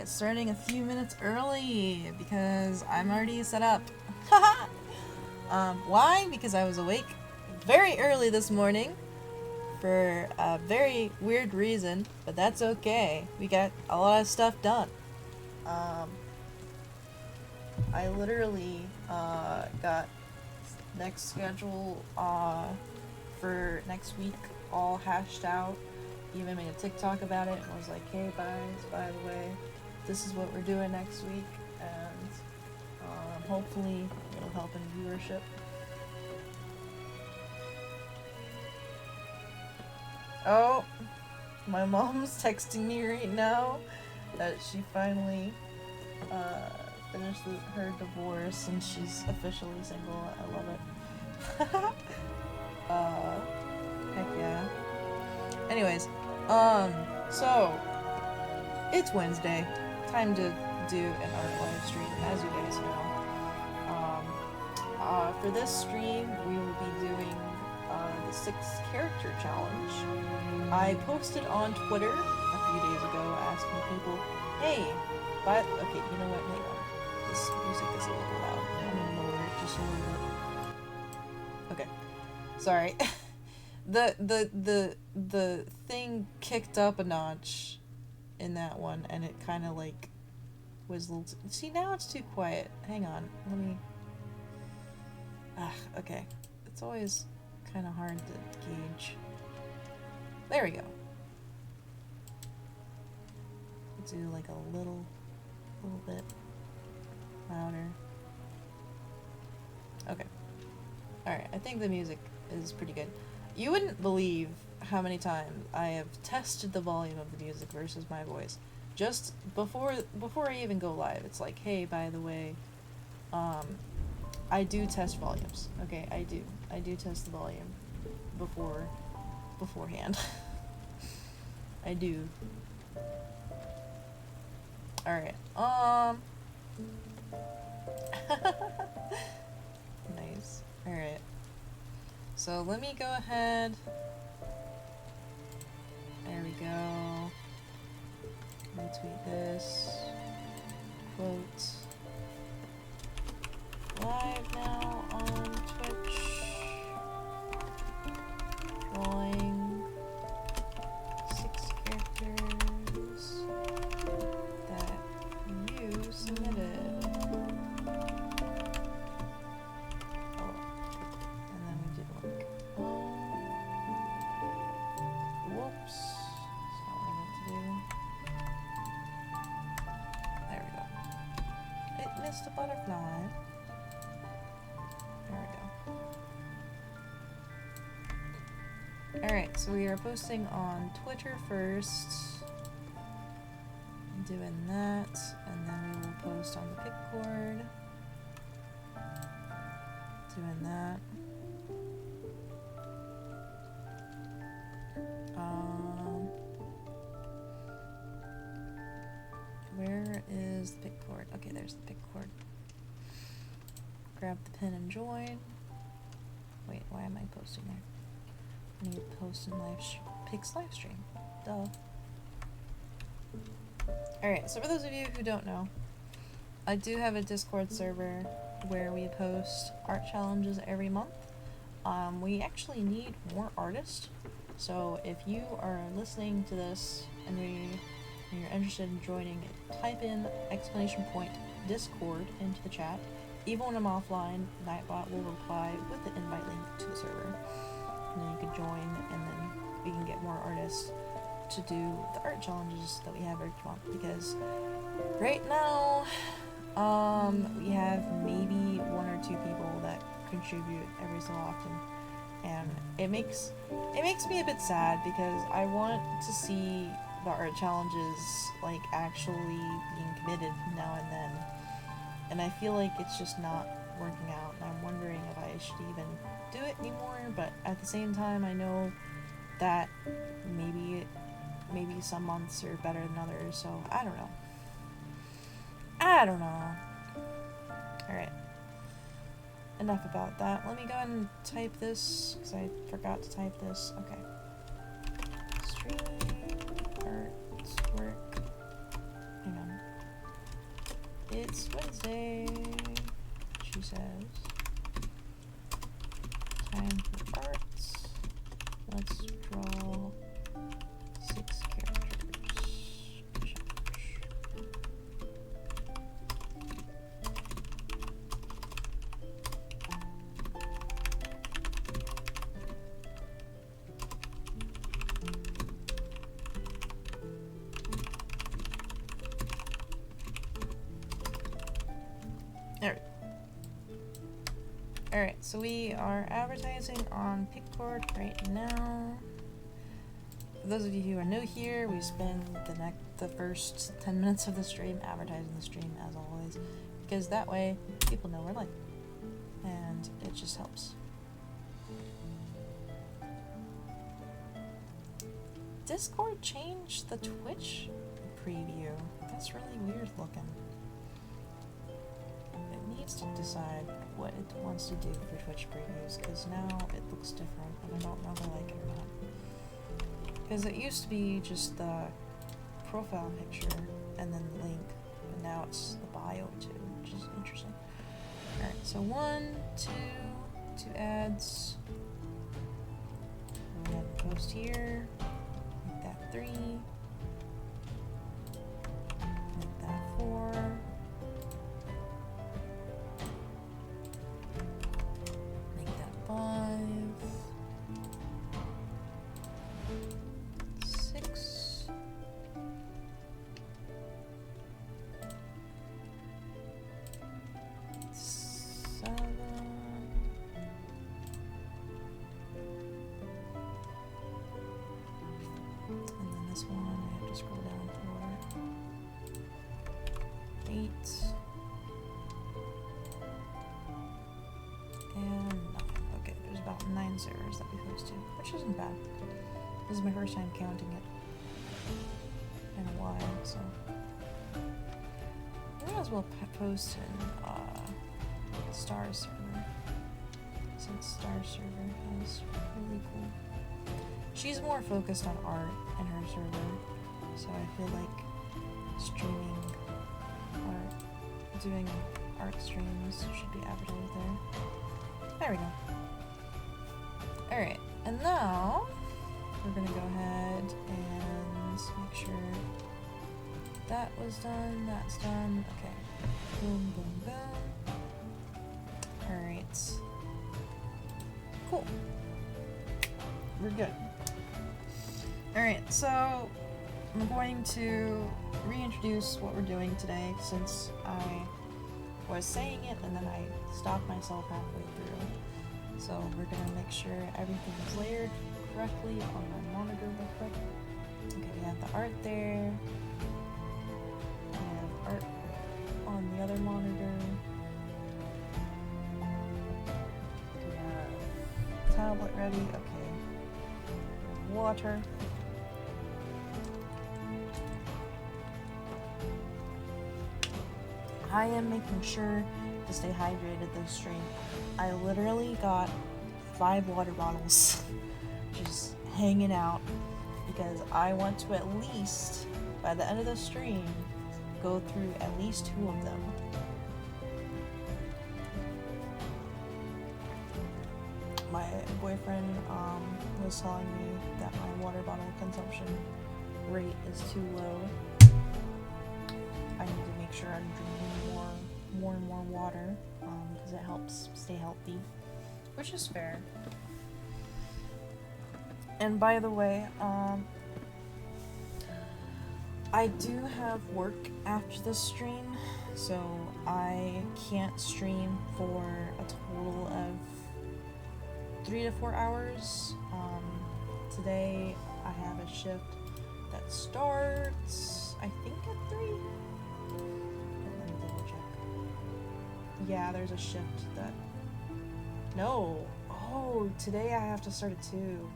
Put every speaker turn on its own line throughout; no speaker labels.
starting a few minutes early because I'm already set up. Why? Because I was awake very early this morning for a very weird reason, but that's okay. We got a lot of stuff done. I literally got next schedule for next week all hashed out. Even made a TikTok about it and was like, hey guys, by the way, this is what we're doing next week, and hopefully it'll help in viewership. Oh, my mom's texting me right now that she finally finished her divorce and she's officially single. I love it. Heck yeah. Anyways, so it's Wednesday. Time to do an art live stream, as you guys know. For this stream, we will be doing the 6 character challenge. I posted on Twitter a few days ago asking people, hey, but okay, you know what? Hang on. This music is a little loud. I'm gonna lower it just a little bit. Okay, sorry. the thing kicked up a notch in that one, and it kind of like was a little. See, now it's too quiet. Hang on, let me. Okay. It's always kind of hard to gauge. There we go. Let's do like a little bit louder. Okay. Alright, I think the music is pretty good. You wouldn't believe how many times I have tested the volume of the music versus my voice. Just before I even go live, it's like, hey, by the way, I do test volumes. Okay, I do test the volume beforehand. I do. Alright, nice. Alright. So let me go ahead. There we go. Retweet this. Quote. Live now on Twitch. Drawing 6 characters that you submitted. Oh, and then we did like, whoops. That's not what I meant to do. There we go. It missed a butterfly. There we go. Alright, so we are posting on Twitter first. Doing that, and then we will post on the Pickcord. Doing that. Where is the Pickcord? Okay, there's the Pickcord. Grab the pin and join. Wait, why am I posting there? I need to post in Pix livestream. Duh. Alright, so for those of you who don't know, I do have a Discord server where we post art challenges every month. We actually need more artists, so if you are listening to this and you're interested in joining, type in !Discord into the chat. Even when I'm offline, Nightbot will reply with the invite link to the server. And then you can join, and then we can get more artists to do the art challenges that we have every month. Because right now, we have maybe 1 or 2 people that contribute every so often, and it makes me a bit sad because I want to see the art challenges like actually being committed now and then. And I feel like it's just not working out, and I'm wondering if I should even do it anymore, but at the same time, I know that maybe some months are better than others, so I don't know. Alright. Enough about that. Let me go ahead and type this, because I forgot to type this. Okay. Stream artwork. Hang on. It's Wednesday, she says. Time for arts. Let's draw 6 characters. Alright, so we are advertising on Pickboard right now. For those of you who are new here, we spend the first 10 minutes of the stream advertising the stream as always, because that way people know we're live, and it just helps. Discord changed the Twitch preview. That's really weird looking. It needs to decide what it wants to do for Twitch previews, because now it looks different and I don't know if I like it or not. Because it used to be just the profile picture and then the link, but now it's the bio too, which is interesting. Alright, so 1, 2 ads. Go ahead and post here. Make that 3. Make that 4. Make that 5. 6. 7. And then this one I have to scroll down for 8. And 9. Okay, there's about 9 servers that we host to, which isn't bad. This is my first time counting it in a while, so I might as well post in Star server, since Star server is really cool. She's more focused on art in her server, so I feel like streaming or doing art streams should be advertised there. There we go. Alright, and now we're gonna go ahead and make sure that was done, that's done. Okay. Boom, boom, boom. Alright. Cool. We're good. Alright, so I'm going to reintroduce what we're doing today, since I was saying it and then I stopped myself halfway through. So we're gonna make sure everything is layered correctly on my monitor real quick. Okay, we have the art there. We have art on the other monitor. We have tablet ready. Okay. Water. I am making sure to stay hydrated this stream. I literally got 5 water bottles just hanging out because I want to at least, by the end of the stream, go through at least 2 of them. My boyfriend was telling me that my water bottle consumption rate is too low. I need to make sure I'm drinking more and more water, because it helps stay healthy, which is fair. And by the way, I do have work after this stream, so I can't stream for a total of 3 to 4 hours. Today I have a shift that starts, I think, at 3? Let me double check. Yeah, there's a shift that... No! Oh, today I have to start at 2.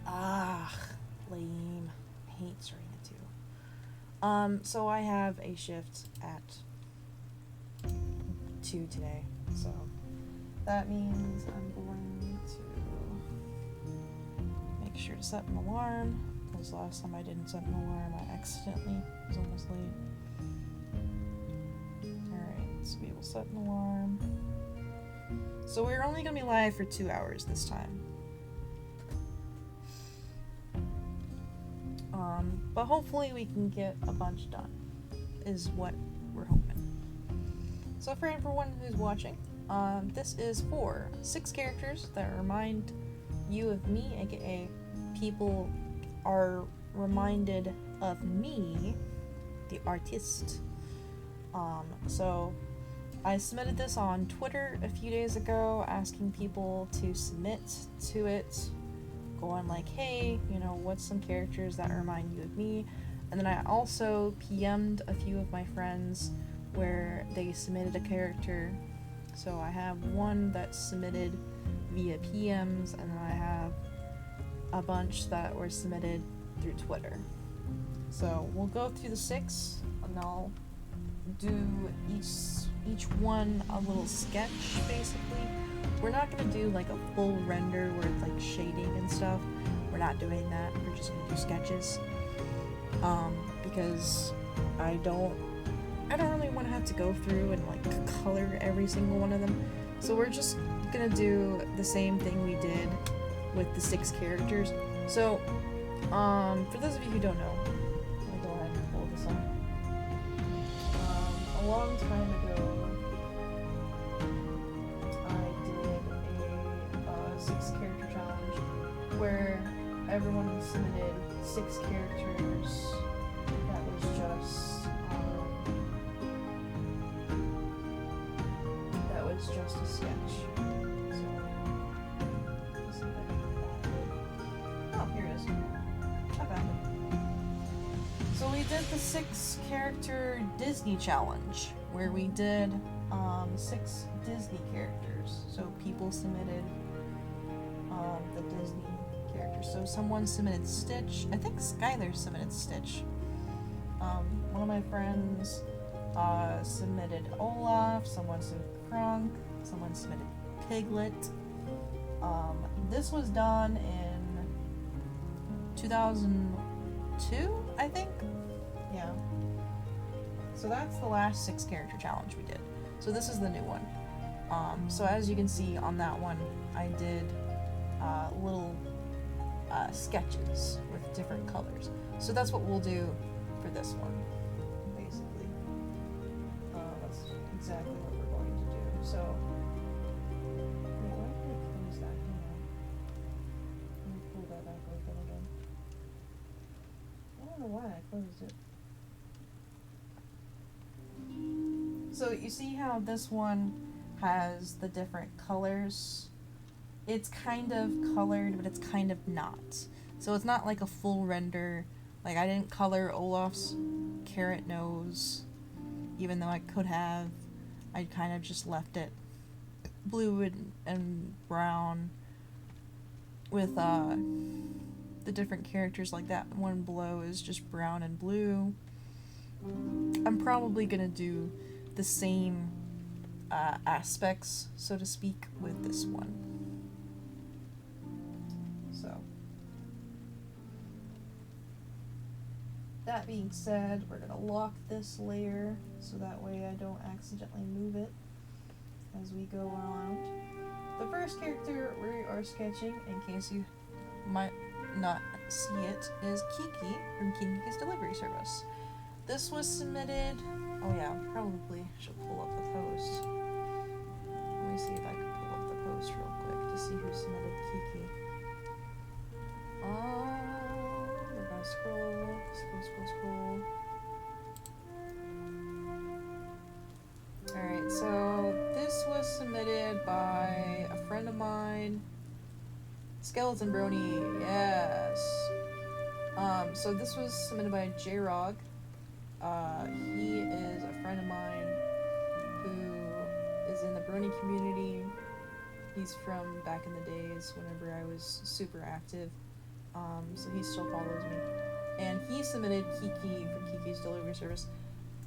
Ah, lame. I hate starting at 2. So I have a shift at 2 today, so that means I'm going to make sure to set an alarm, because last time I didn't set an alarm, I accidentally was almost late. So we will set an alarm. So we're only gonna be live for 2 hours this time. But hopefully we can get a bunch done, is what we're hoping. So for everyone who's watching, this is for 6 characters that remind you of me, aka people are reminded of me, the artist. So I submitted this on Twitter a few days ago, asking people to submit to it, going like, hey, you know, what's some characters that remind you of me? And then I also PM'd a few of my friends where they submitted a character. So I have one that's submitted via PMs, and then I have a bunch that were submitted through Twitter. So we'll go through the 6, and I'll do each one a little sketch, basically. We're not going to do like a full render with like shading and stuff. We're not doing that. We're just going to do sketches. Because I don't really want to have to go through and like color every single one of them. So we're just going to do the same thing we did with the 6 characters. So, for those of you who don't know, let me go ahead and pull this up. A long time ago, I did a 6 character challenge where everyone submitted 6 characters that was just a sketch. So, let's see if I can find it. Oh, here it is. I found it. So we did the 6 character Disney challenge, where we did 6 Disney characters. So people submitted the Disney characters. So someone submitted Stitch. I think Skylar submitted Stitch. One of my friends submitted Olaf. Someone submitted Kronk. Someone submitted Piglet. This was done in 2002, I think. Yeah. So that's the last 6 character challenge we did. So this is the new one. So as you can see on that one, I did little sketches with different colors. So that's what we'll do for this one, basically. That's exactly what we're going to do. So, wait, why did I close that? Hang on. Let me pull that back open again. I don't know why I closed it. So you see how this one has the different colors? It's kind of colored, but it's kind of not. So it's not like a full render. Like, I didn't color Olaf's carrot nose, even though I could have. I kind of just left it blue and brown with the different characters. Like that one below is just brown and blue. I'm probably gonna do the same aspects, so to speak, with this one. So, that being said, we're gonna lock this layer so that way I don't accidentally move it as we go around. The first character we are sketching, in case you might not see it, is Kiki from Kiki's Delivery Service. This was submitted. Oh yeah, probably should pull up the post. Let me see if I can pull up the post real quick to see who submitted Kiki. We're gonna scroll. Alright, so this was submitted by a friend of mine. Skeleton Brony, yes. So this was submitted by J-Rog. He is a friend of mine who is in the Brony community. He's from back in the days whenever I was super active. So he still follows me. And he submitted Kiki from Kiki's Delivery Service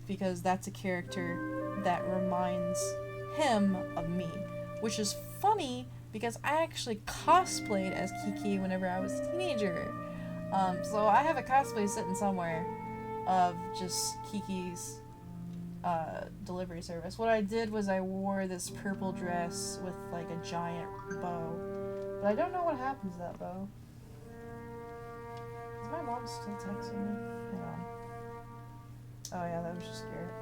because that's a character that reminds him of me. Which is funny because I actually cosplayed as Kiki whenever I was a teenager. So I have a cosplay sitting somewhere of just Kiki's delivery service. What I did was I wore this purple dress with like a giant bow, but I don't know what happened to that bow. Is my mom still texting me? Hang on. Oh yeah, that was just Garrett.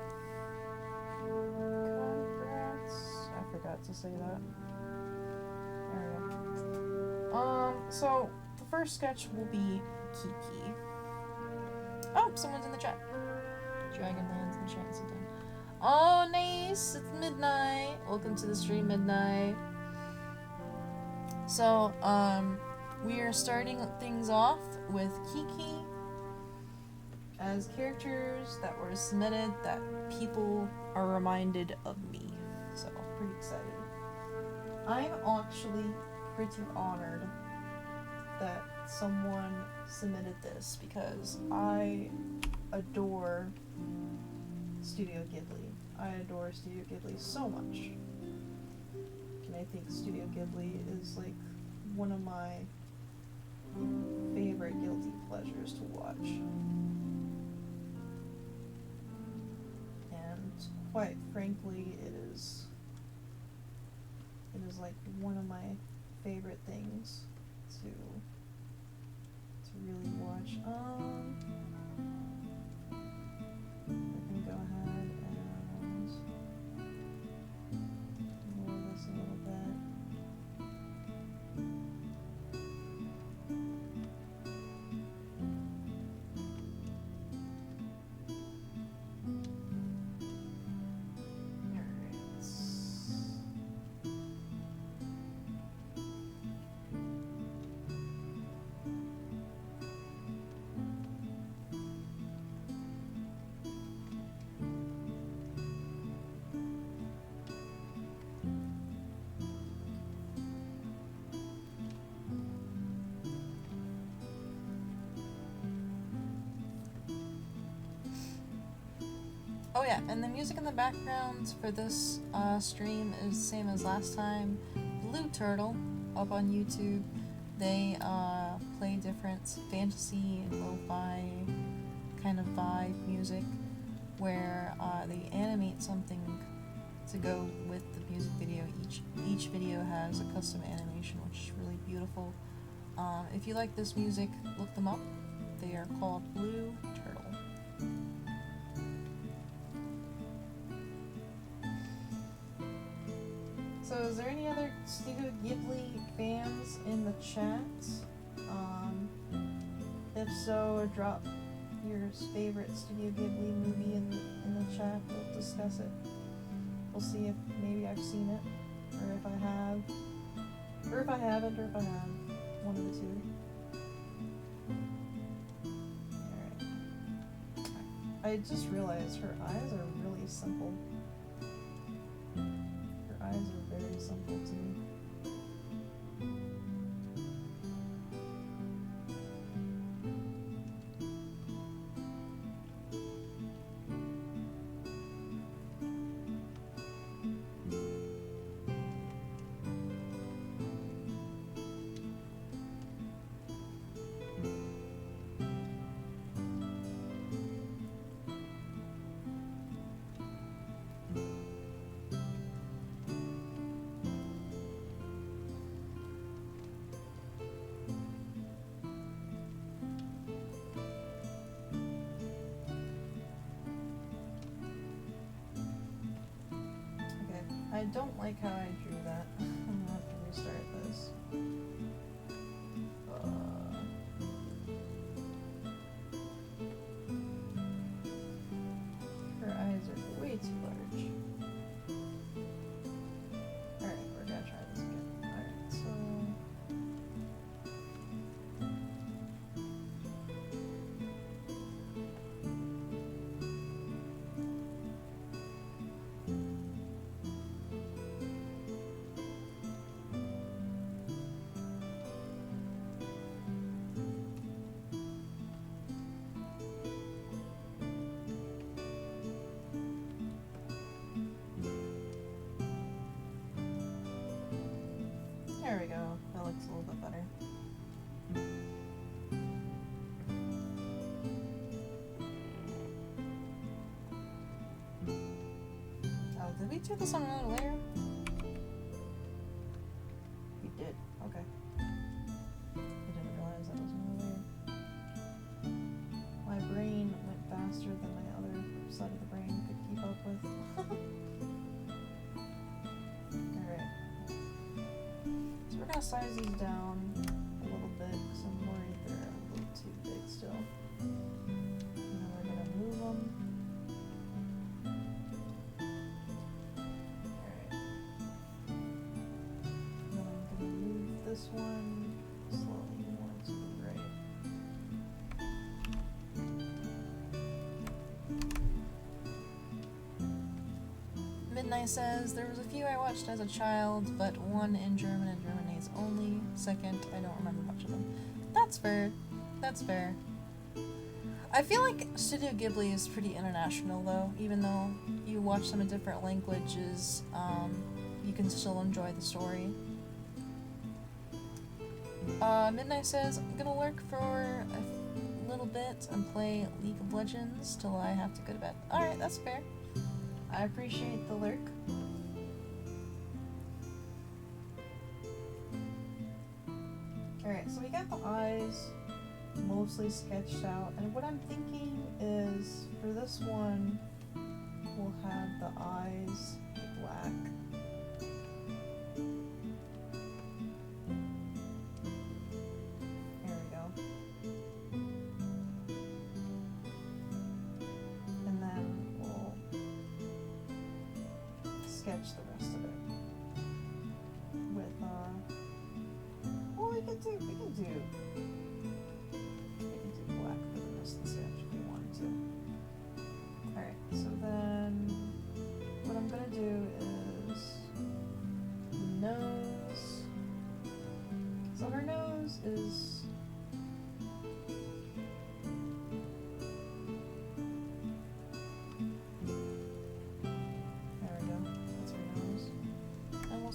Congrats. I forgot to say that. There we go. So the first sketch will be Kiki. Oh, someone's in the chat. Dragonland's in the chat sometime. Oh, nice! It's midnight. Welcome to the stream, Midnight. So, we are starting things off with Kiki as characters that were submitted that people are reminded of me. So, pretty excited. I'm actually pretty honored that someone submitted this because I adore Studio Ghibli. I adore Studio Ghibli so much. And I think Studio Ghibli is like one of my favorite guilty pleasures to watch. And quite frankly, it is like one of my favorite things to really watch. We're gonna go ahead and lower this a little bit. Oh yeah, and the music in the background for this stream is the same as last time. Blue Turtle, up on YouTube, they play different fantasy and lo-fi kind of vibe music where they animate something to go with the music video. Each video has a custom animation, which is really beautiful. If you like this music, look them up. They are called Blue Turtle. So is there any other Studio Ghibli fans in the chat? If so, drop your favorite Studio Ghibli movie in the chat. We'll discuss it. We'll see if maybe I've seen it, or if I have, or if I haven't, or if I have. One of the two. Alright. I just realized her eyes are really simple. Her eyes are very simple to me. I don't like how I drew that. I'm gonna have to restart this. Her eyes are way too large. Alright, we're gonna try this again. Alright, so... we do this on another layer? We did. Okay. I didn't realize that was another layer. My brain went faster than my other side of the brain could keep up with. Alright. So we're gonna size these down a little bit because I'm worried they're a little too big still. And then we're gonna move them. This one slowly more to the right. Midnight says, there was a few I watched as a child, but one in German and Germanese only. Second, I don't remember much of them. That's fair. That's fair. I feel like Studio Ghibli is pretty international though, even though you watch them in different languages, you can still enjoy the story. Midnight says, I'm gonna lurk for a little bit and play League of Legends till I have to go to bed. Alright, that's fair. I appreciate the lurk. Alright, so we got the eyes mostly sketched out, and what I'm thinking is, for this one, we'll have the eyes black. Sketch the rest of it with well, we can do black for the rest of the sketch if we wanted to. Alright, so then what I'm gonna do is nose. So her nose is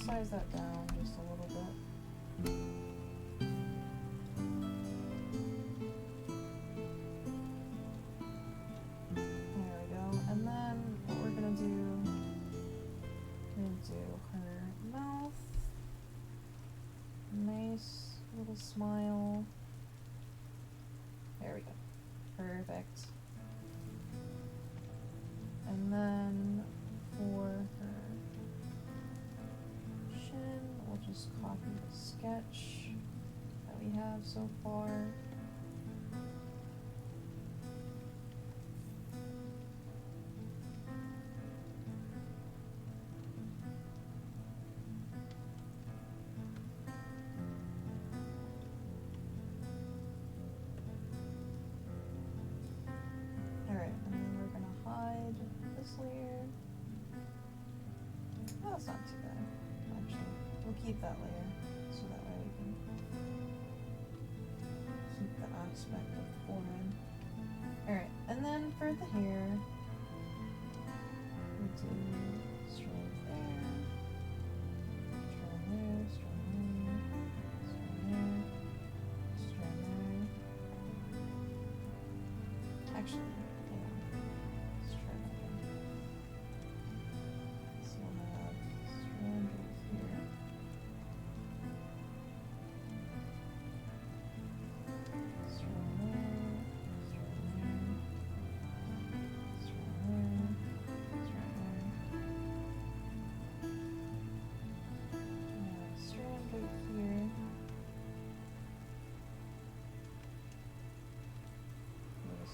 size that down just a little bit. There we go. And then what we're gonna do her mouth. Nice little smile. There we go. Perfect. And then for her we'll just copy the sketch that we have so far. Alright, and then we're gonna hide this layer. Oh, that's not too bad, actually. We'll keep that layer, so that way we can keep the aspect of the forehead. Alright, and then for the hair, we do strand there, strand there, strand there, strand there, strand there. Actually,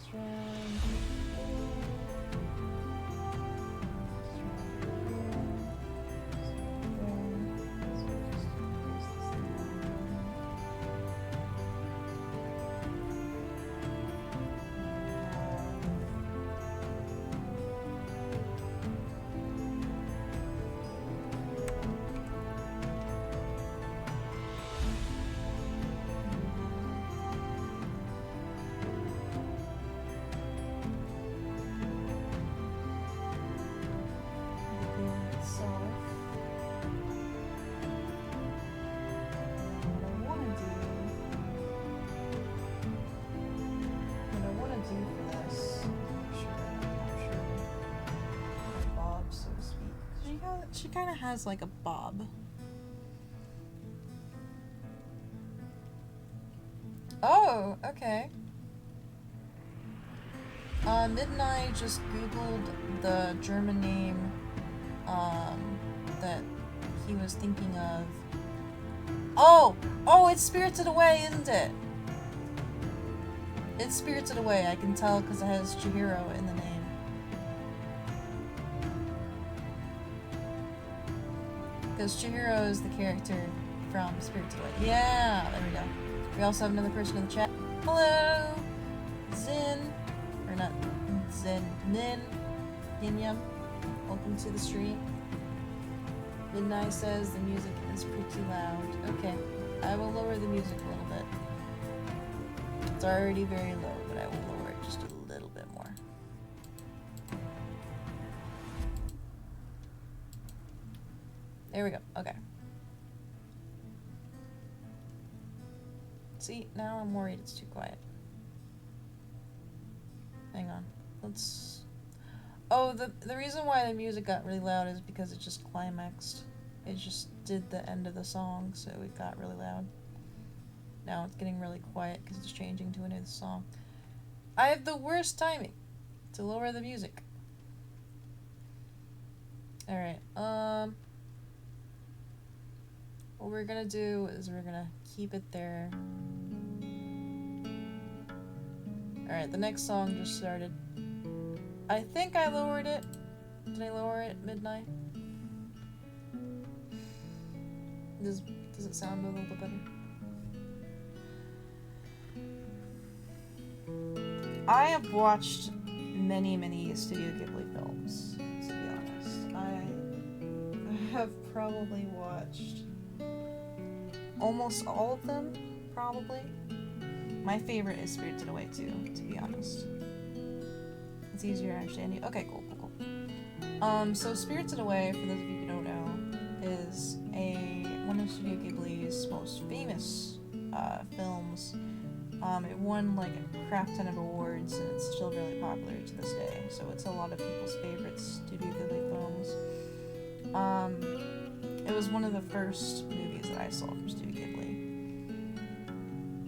strand She kind of has like a bob. Oh, okay. Midnight just googled the German name that he was thinking of. Oh! Oh, it's Spirited Away, isn't it? It's Spirited Away, I can tell because it has Chihiro in the name. Because Chihiro is the character from Spirited Away. Yeah, there we go. We also have another person in the chat. Hello! Zin. Or not Zin. Nin. Yinyam. Welcome to the stream. Midnight says the music is pretty loud. Okay. I will lower the music a little bit. It's already very low, but I will lower it just a little bit more. There we go. Okay. See, now I'm worried it's too quiet. Hang on. Let's... Oh, the reason why the music got really loud is because it just climaxed. It just did the end of the song, so it got really loud. Now it's getting really quiet because it's changing to a new song. I have the worst timing to lower the music. Alright, what we're gonna do is we're gonna keep it there. Alright, the next song just started. I think I lowered it. Did I lower it at midnight? Does it sound a little bit better? I have watched many Studio Ghibli films, to be honest. I have probably watched almost all of them, probably. My favorite is Spirited Away too, to be honest. It's easier to understand. Okay, cool. So Spirited Away, for those of you who don't know, is one of Studio Ghibli's most famous films. It won like a crap ton of awards, and it's still really popular to this day. So it's a lot of people's favorite Studio Ghibli films. It was one of the first movies that I saw from Studio Ghibli.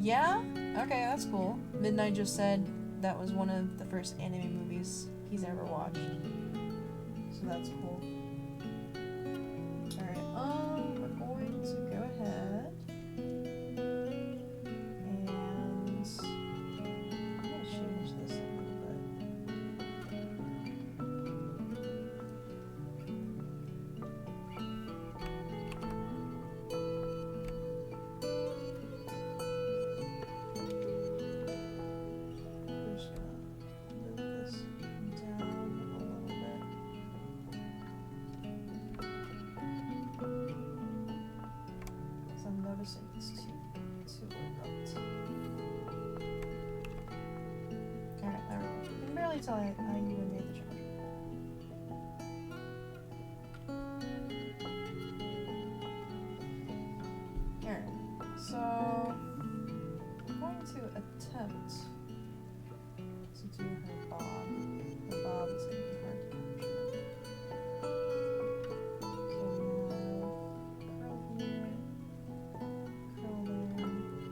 Yeah? Okay, that's cool. Midnight just said that was one of the first anime movies he's ever watched. So that's cool. Alright, we're going to go ahead and I'm gonna change this a little bit. We're just gonna move this down a little bit. So I'm noticing it's too low. Alright, there we go. You can barely tell how you even made the change. Alright, so I'm going to attempt to do her bob. Her bob is going to be hard to capture. So now, curl here, curl there. That doesn't look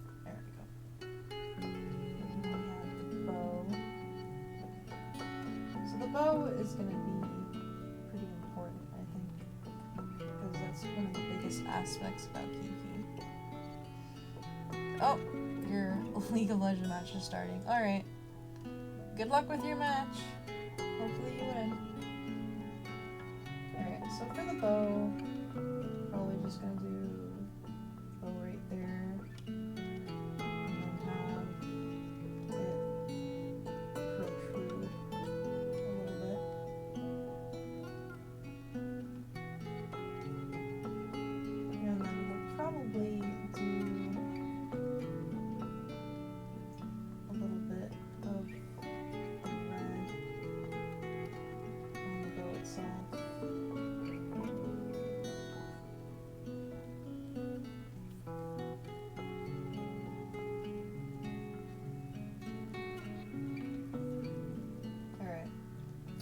right. There we go. And then we have the bow. So the bow is going to be pretty important, I think, because that's one of the biggest aspects about Kiki. Oh, your League of Legends match is starting. Alright. Good luck with your match. Hopefully you win. Alright, so for the bow, probably just gonna do bow right there. And then have it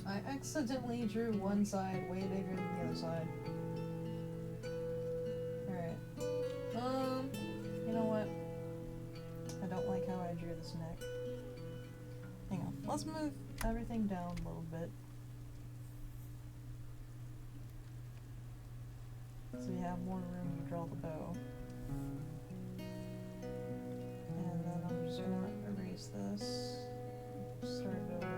I accidentally drew one side way bigger than the other side. Alright. You know what? I don't like how I drew this neck. Hang on. Let's move everything down a little bit. So we have more room to draw the bow. And then I'm just gonna erase this. Start it over.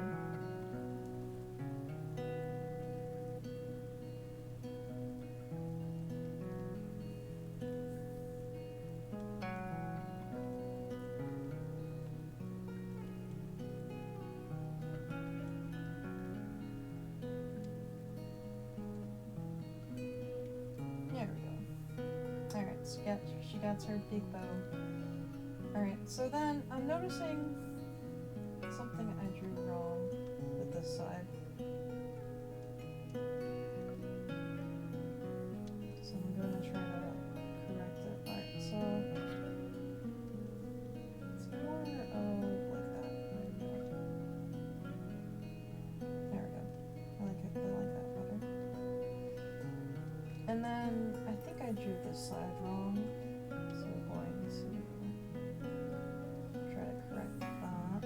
There we go. Alright, so she got her big bow. Alright, so then I'm noticing something I drew wrong with this side. So I'm gonna try to correct it. Alright, so it's more of like that. There we go. I like it. I like that better. And then I think I drew this side wrong. So we're going to try to correct that.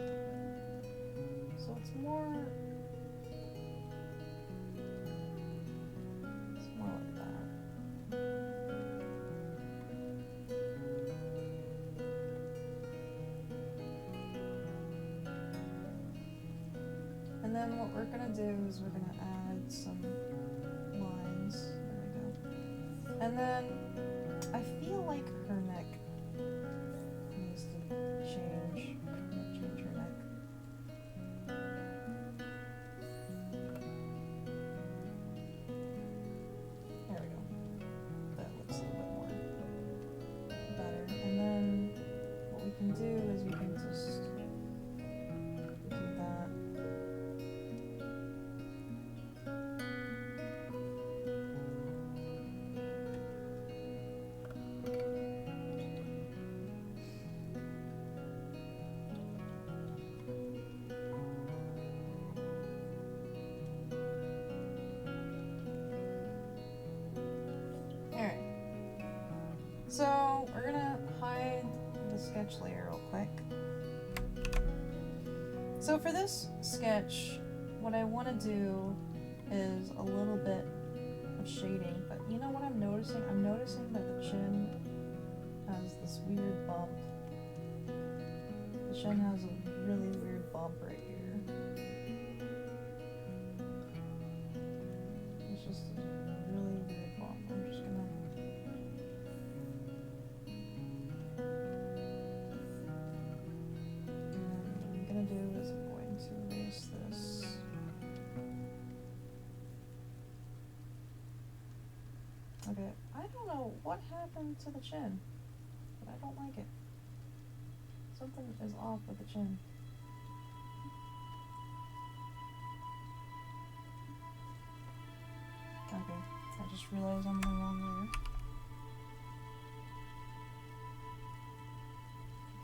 So it's more like that. And then what we're gonna do is we're gonna add some lines. There we go. And then I feel like her neck needs to change. Change her neck. There we go. That looks a little bit more better. And then what we can do is we can just do that. Alright. So we're gonna hide the sketch layer real quick. So for this sketch, what I want to do is a little bit of shading, but you know what I'm noticing? I'm noticing that the chin has this weird bump. The chin has a really weird bump right here. It's just a really weird bump. I'm just gonna... What I'm gonna do is I'm going to erase this. Okay, I don't know what happened to the chin, but I don't like it. Something is off with the chin. Okay, I just realized I'm the wrong layer.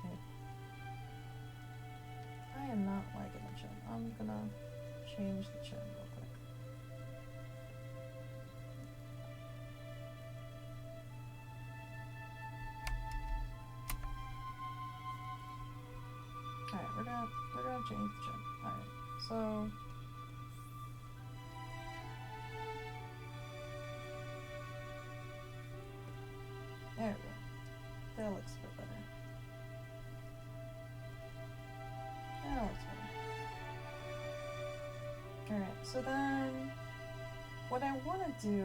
Okay. I am not liking the chin. I'm gonna change the chin real quick. Alright, we're gonna change the chin. Alright, so there we go. That looks a bit better. That looks better. Alright, so then what I wanna do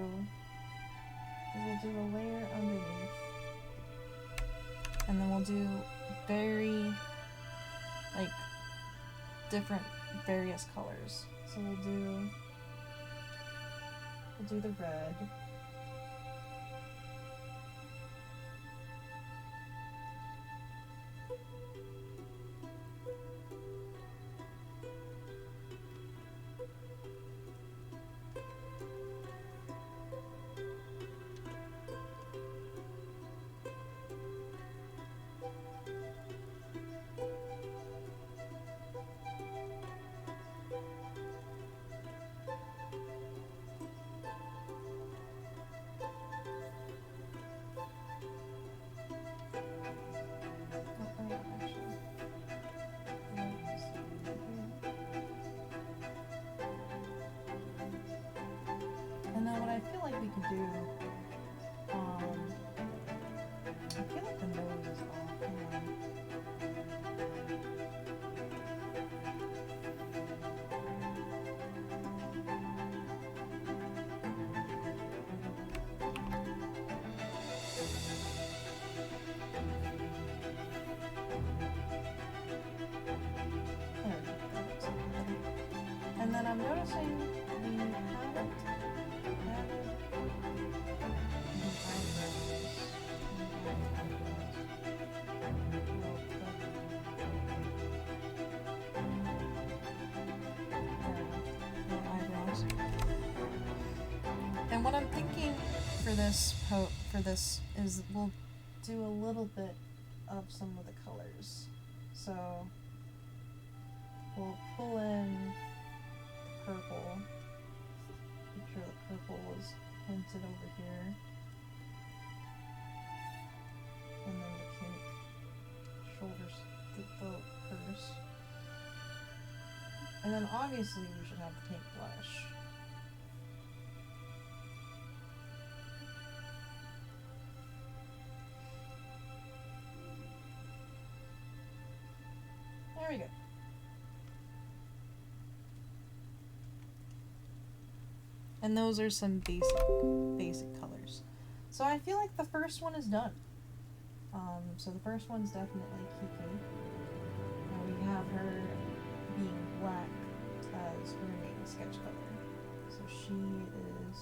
is we'll do a layer underneath. And then we'll do very like different various colors. So we'll do the red. do. I feel like the nose is off. Hang on. There we go. That looks a little better. And then I'm noticing we haven't added the eyebrows. Eyebrows. And what I'm thinking for this is we'll do a little bit of some of the colors. So we'll pull in the purple. Make sure the purple is hinted over here. And then the pink shoulders, the purse. And then obviously we should have the pink blush. There we go. And those are some basic colors. So I feel like the first one is done. So the first one's definitely Kiki. We have her being black as her main sketch color. So she is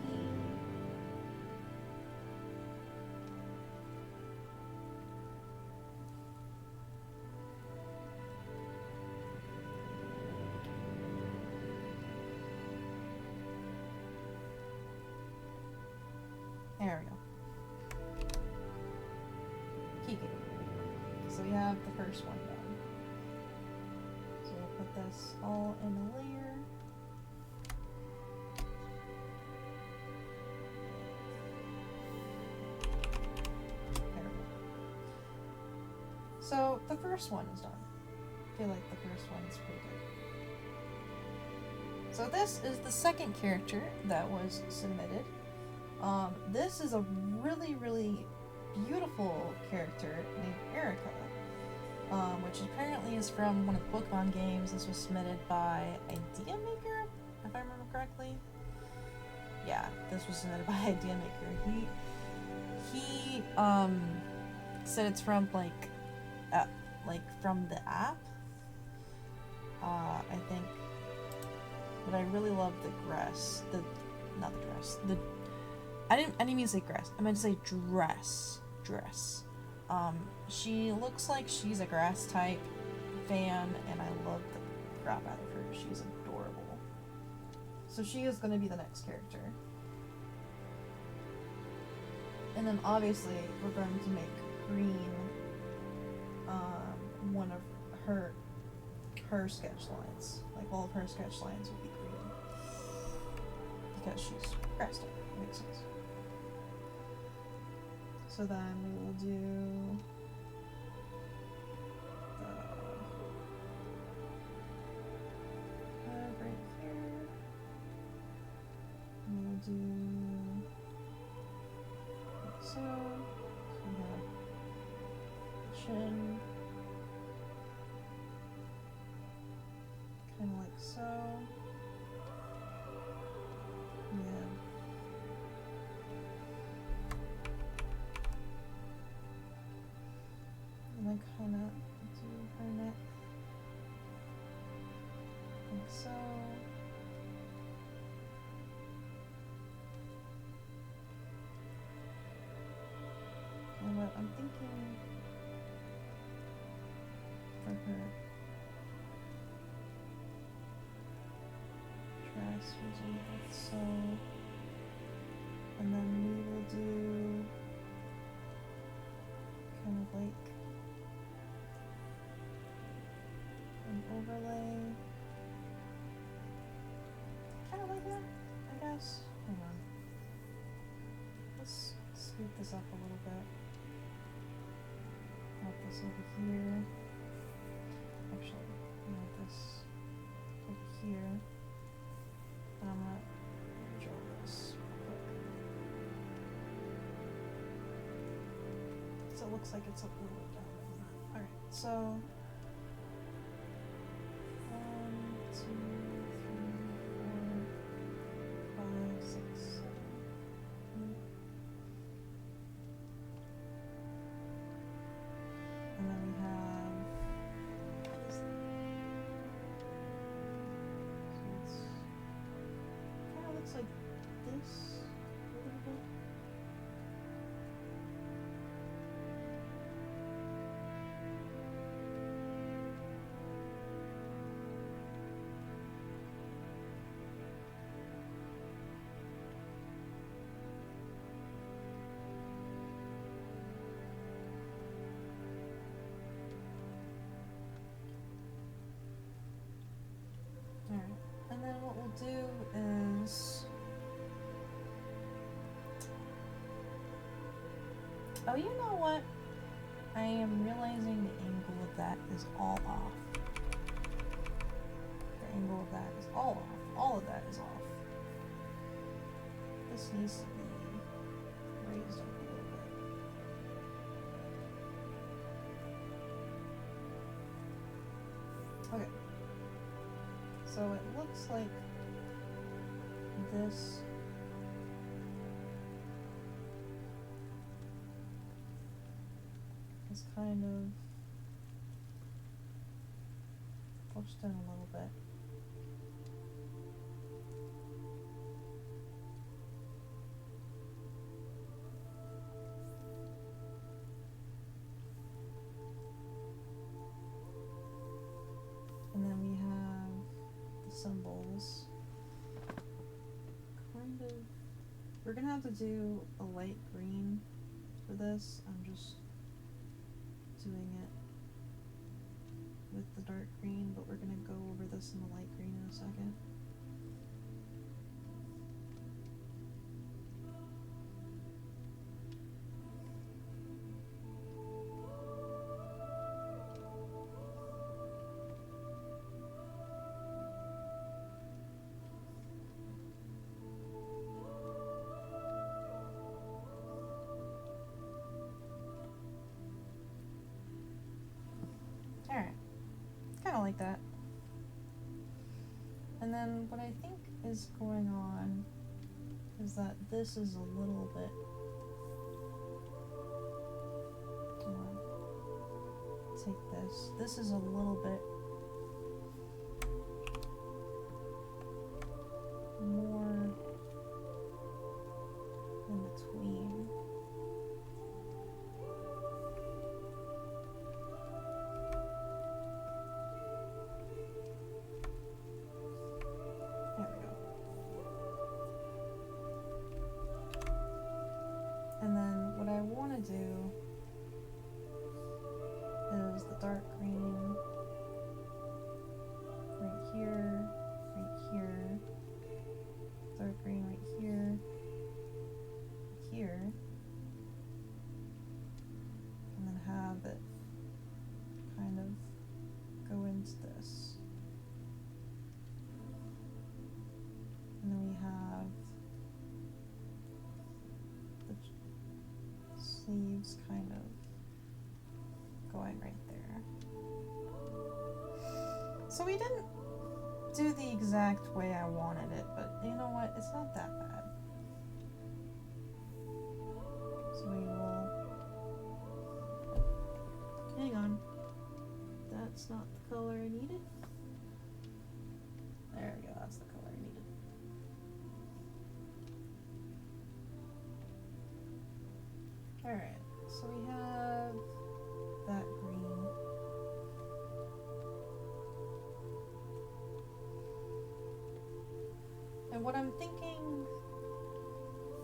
Kiki. There we go. Kiki. So we have the first one done. So we'll put this all in a layer. There we go. So the first one is done. I feel like the first one is pretty good. So this is the second character that was submitted. This is a really, really beautiful character named Erica, which apparently is from one of the Pokemon games. This was submitted by Idea Maker, if I remember correctly. Yeah, this was submitted by Idea Maker. He said it's from like from the app. I think, but I really love the dress. I didn't mean to say grass. I meant to say dress. She looks like she's a grass type fan, and I love the crap out of her. She's adorable. So she is going to be the next character. And then obviously we're going to make green one of her sketch lines. Like all of her sketch lines will be green. Because she's grass type. Makes sense. So then we will do right here. We'll do like so. So we have the chin, kind of like so. Yeah. And then kind of do her neck, like so. And what I'm thinking for her dress will do like so. And then we will do kind of like an overlay, kind of like that, I guess. Hang on. Let's scoot this up a little bit. Have this over here. Actually, I have this over here. it looks like it's a little bit down than that. Alright, so 1, 2, 3, 4, 5, 6, 7, 8. And then we have what is that? So it's kind of looks like this a little bit. Alright, and then what we'll do is... Oh, you know what? I am realizing the angle of that is all off. The angle of that is all off. All of that is off. This needs to be raised up a little bit. Okay. So it looks like this is kind of pushed in a little bit. And then we have the symbols. Kind of. We're gonna have to do a light green for this. I'm just doing it with the dark green, but we're gonna go over this in the light green in a second. Alright, kind of like that. And then what I think is going on is that this is a little bit... Come on. Take this. This is a little bit more in between. There we go. And then what I want to do is the dark green right here, dark green right here, and then have it kind of go into this. And then we have the sleeves kind of going right there. So we didn't do the exact way I wanted it, but you know what? It's not that bad. So we will... Hang on. That's not the color I needed. There we go, that's the color I needed. Alright, so we have that green. And what I'm thinking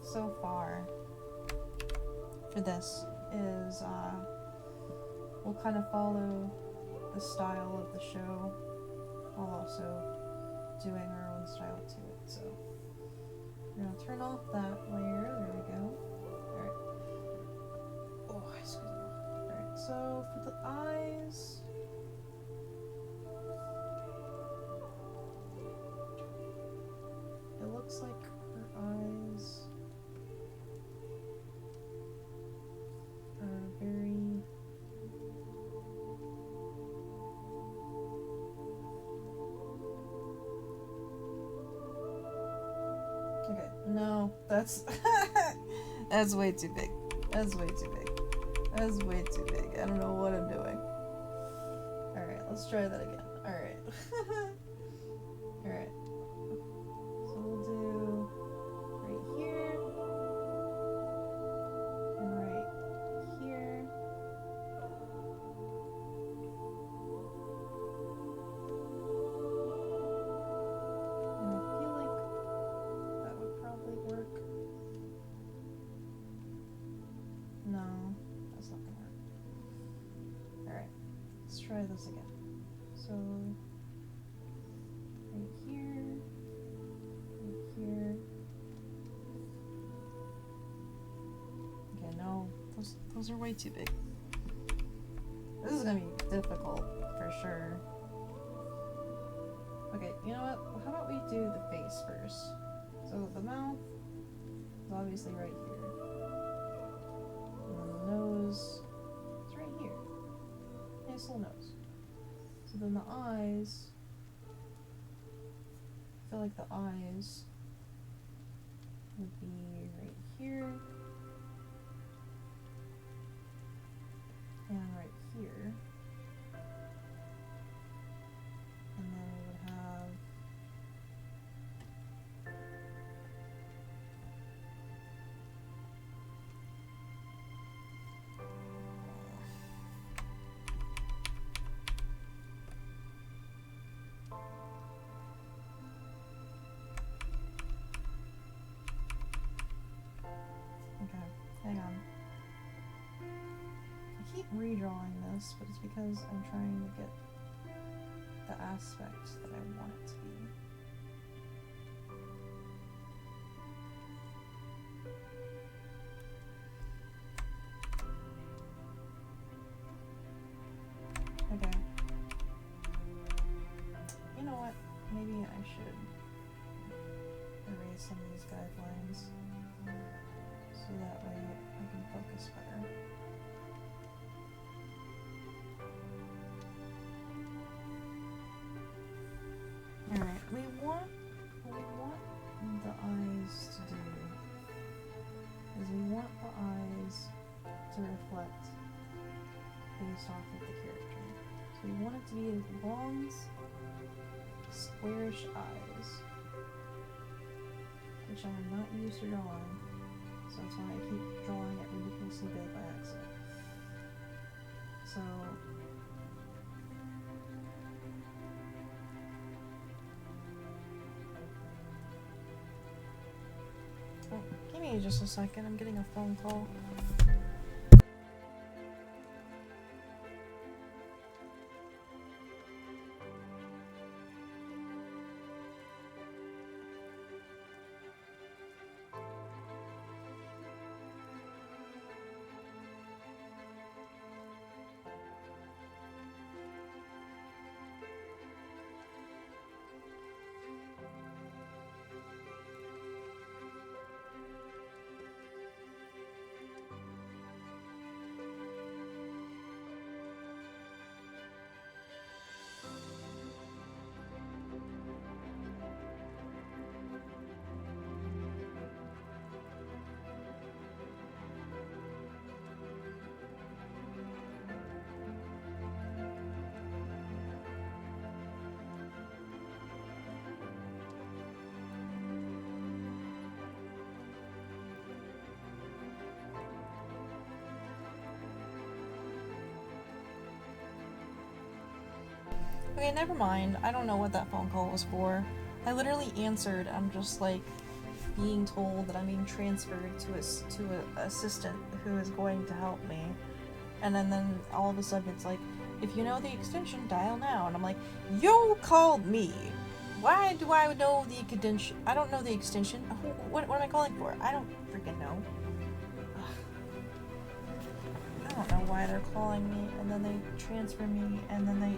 so far for this is we'll kind of follow the style of the show while also doing our own style to it. So we're gonna turn off that layer. There we go. Alright. Oh, I squeezed it off. Alright, so for the eyes, it looks like her eyes are very No, that's that's way too big. That's way too big. That's way too big. I don't know what I'm doing. Alright, let's try that again. Alright. Alright. So we'll do right here. And right here. And I feel like that would probably work. No, that's not gonna work. Alright, let's try this again. So, right here, right here. Okay, no, those are way too big. This is gonna be difficult, for sure. Okay, you know what? How about we do the face first? So the mouth is obviously right here. And then the nose is right here. Nice little nose. So then the eyes, I feel like the eyes would be right here. And right here. And then we would have okay, hang on. I keep redrawing this, but it's because I'm trying to get the aspect that I want it to be. Okay. You know what? Maybe I should erase some of these guidelines so that way I can focus better. Alright, we want the eyes to do is we want the eyes to reflect based off of the character. So we want it to be long, squarish eyes, which I am not used to drawing, so that's why I keep drawing it ridiculously big by accident. So oh, give me just a second, I'm getting a phone call. Okay, never mind. I don't know what that phone call was for. I literally answered. I'm just like being told that I'm being transferred to an assistant who is going to help me, and then all of a sudden it's like, if you know the extension, dial now. And I'm like, you called me. Why do I know the extension? I don't know the extension. What am I calling for? I don't freaking know. I don't know why they're calling me, and then they transfer me, and then they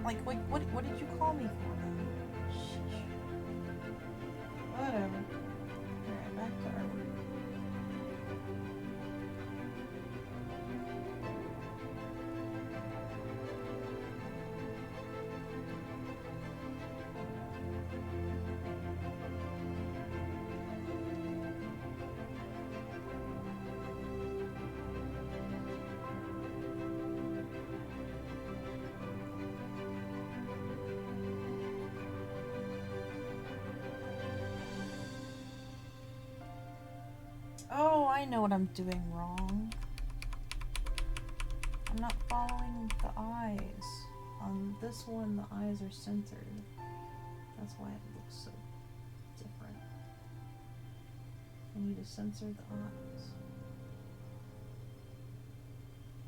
like, what did you call me for then? Sheesh. Whatever. Alright, back to our work. Oh, I know what I'm doing wrong. I'm not following the eyes. On this one, the eyes are centered. That's why it looks so different. I need to censor the eyes.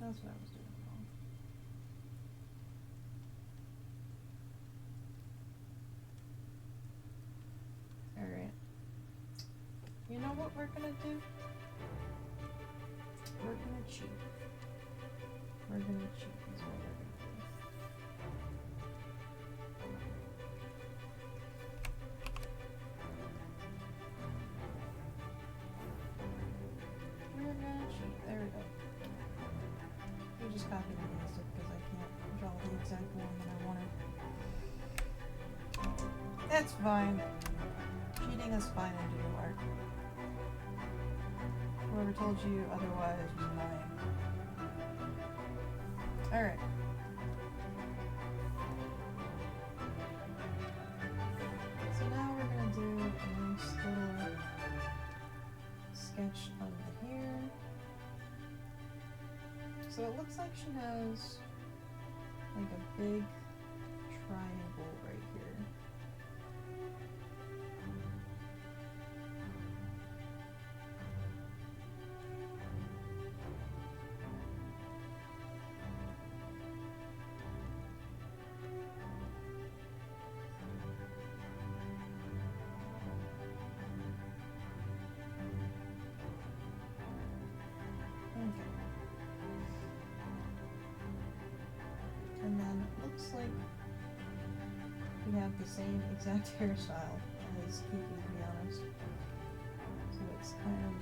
That's what I was doing wrong. Alright. You know what we're gonna do? We're gonna cheat. We're gonna cheat is what we're gonna do. We're gonna cheat. There we go. We just copied and pasted because I can't draw the exact one that I wanted. That's fine. Cheating is fine in digital art. Whoever told you otherwise was lying. Alright. So now we're gonna do a nice little sketch of the hair. So it looks like she has like a big triangle right here. And then it looks like we have the same exact hairstyle as Kiki, to be honest. So it's kind of...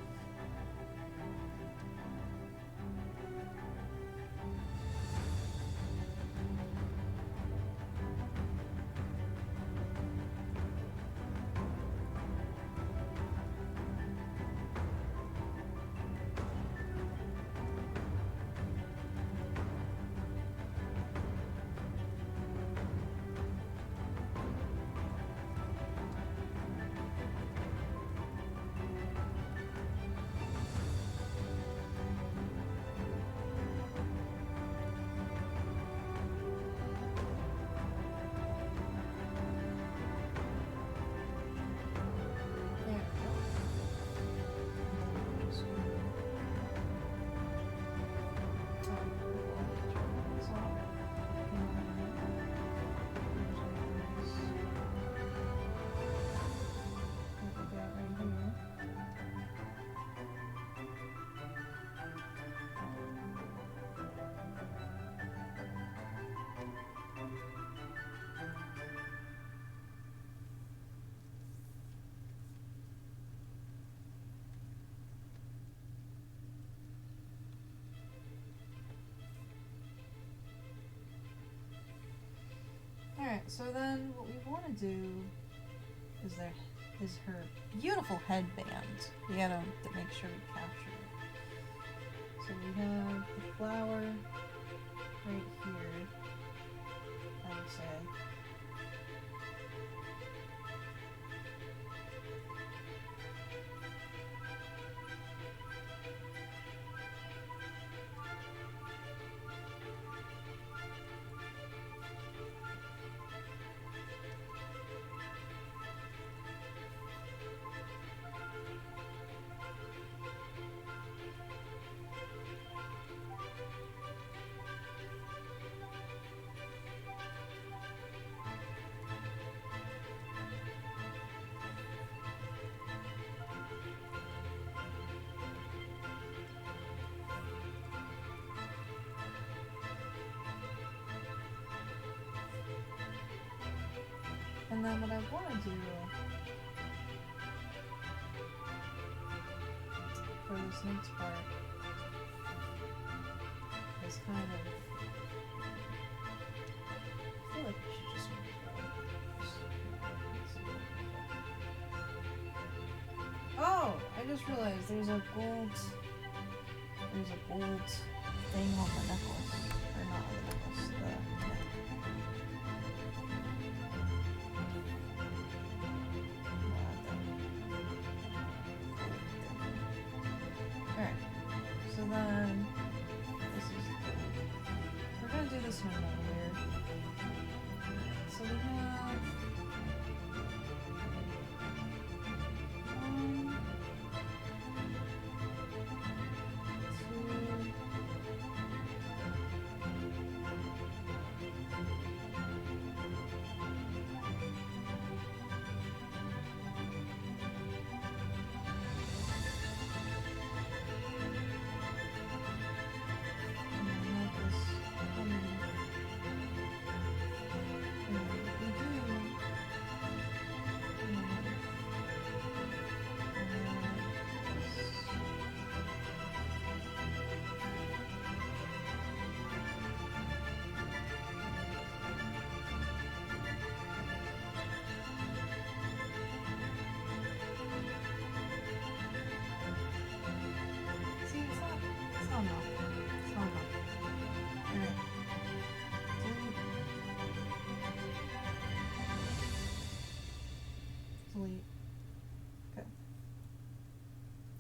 Alright, so then what we want to do is her beautiful headband. We gotta make sure we capture it. So we have the flower right here, I would say. And then what I want to do for this next part is kind of... I feel like we should just Oh! I just realized there's a gold thing on the necklace. Or not on the necklace, the neck. then this is we're gonna do this in another layer. So we have one, two, see, it's not enough. It's not enough. Alright. Delete. Okay.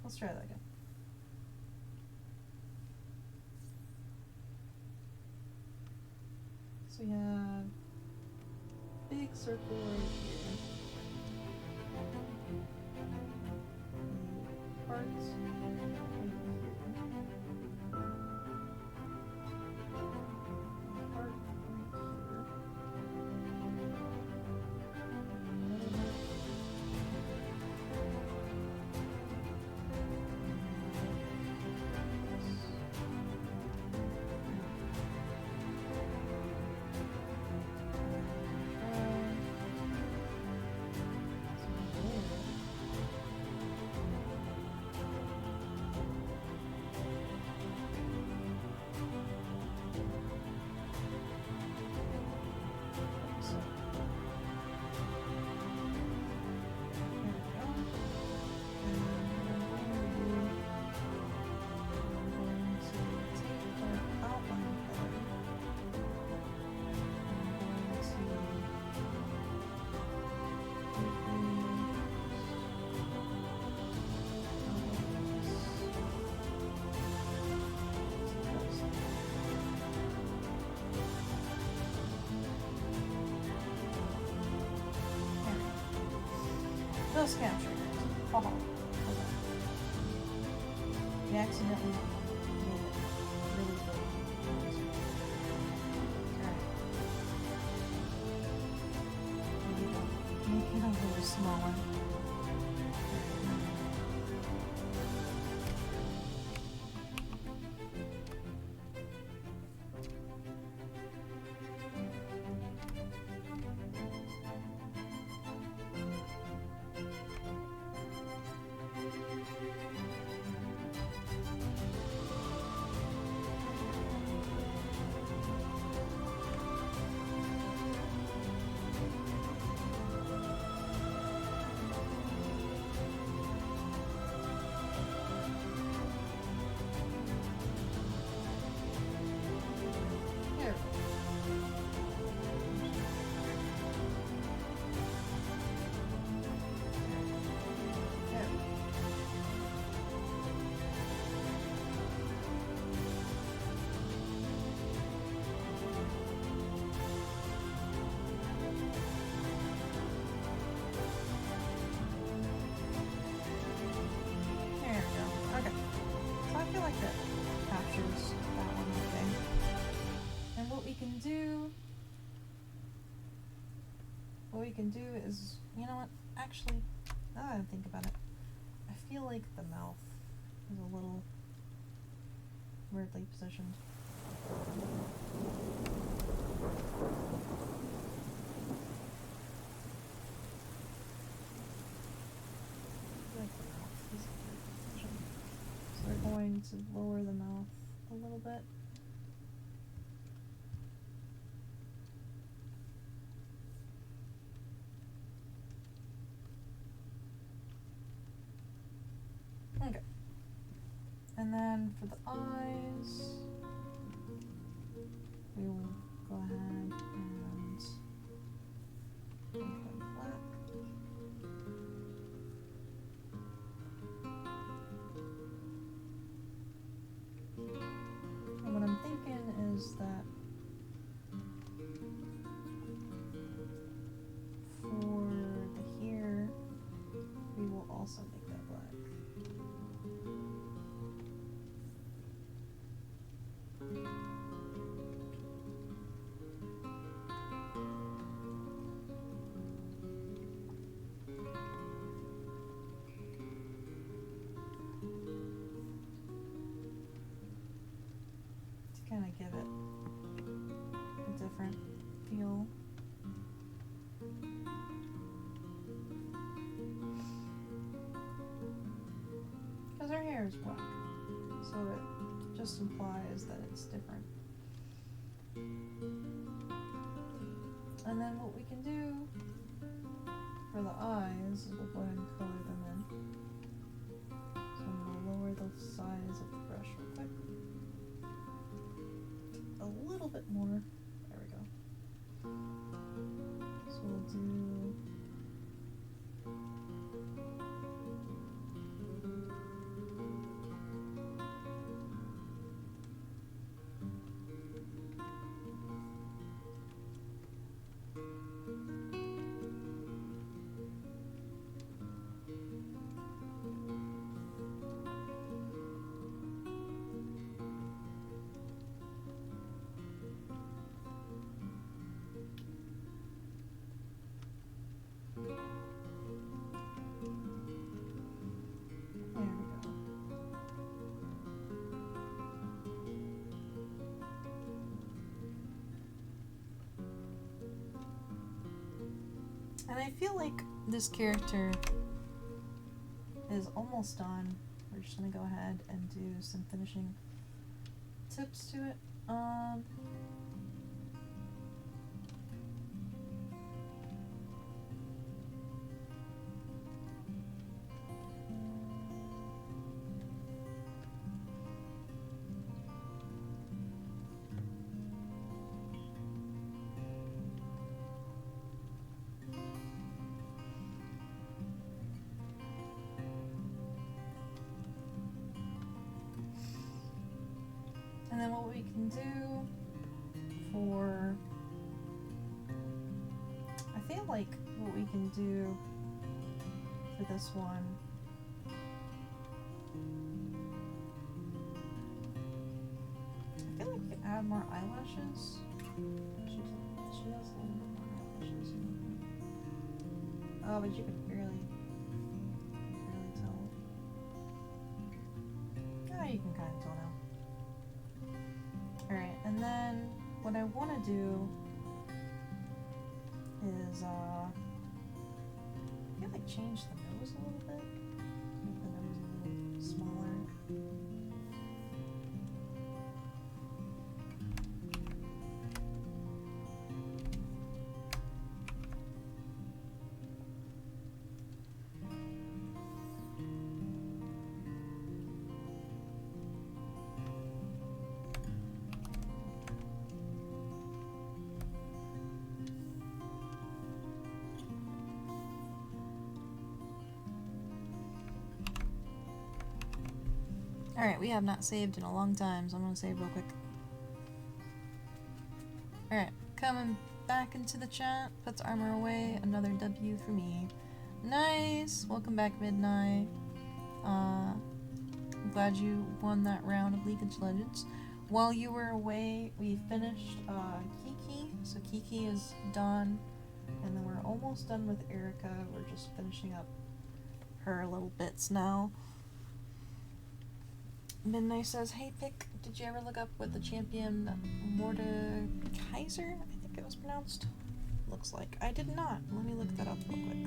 Let's try that again. So we have big circle right here. The parts right here. Part right here. Just captured it. Haha. We accidentally made it really big. Alright. Make it a little smaller. What we can do is, you know what, actually, now that I think about it, I feel like the mouth is a little weirdly positioned. I feel like the mouth is weirdly positioned. So we're going to lower the mouth a little bit. Okay. And then for the eyes, we will go ahead and make them black. kind of give it a different feel. Because her hair is black, so it just implies that it's different. And then what we can do for the eyes is we'll go ahead and color them in. So I'm going to lower the size of the brush real quick. A little bit more. There we go. So we'll do... And I feel like this character is almost done. We're just gonna go ahead and do some finishing tips to it. And then what we can do for, I feel like what we can do for this one, I feel like we can add more eyelashes. She has a little bit more eyelashes. Oh, but you can barely tell. Oh, you can kind of tell now. Alright, and then what I want to do is, I feel like change the nose a little bit. Make the nose a little smaller. Alright, we have not saved in a long time, so I'm gonna save real quick. Alright, coming back into the chat, puts armor away, another W for me. Nice! Welcome back, Midnight. I'm glad you won that round of League of Legends. While you were away, we finished Kiki, so Kiki is done, and then we're almost done with Erica. We're just finishing up her little bits now. Midnight says, hey Pick, did you ever look up what the champion Mordekaiser, I think it was pronounced? Looks like. I did not. Let me look that up real quick.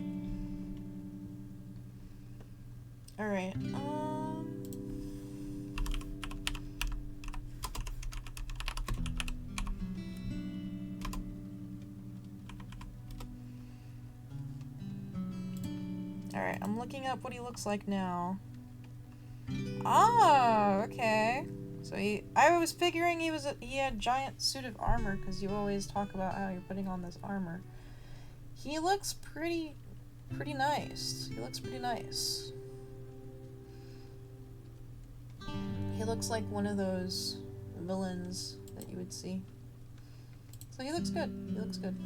Alright, Alright, I'm looking up what he looks like now. Ah, okay. So I was figuring he had a giant suit of armor, because you always talk about how you're putting on this armor. He looks pretty nice. He looks pretty nice. He looks like one of those villains that you would see. So he looks good. He looks good.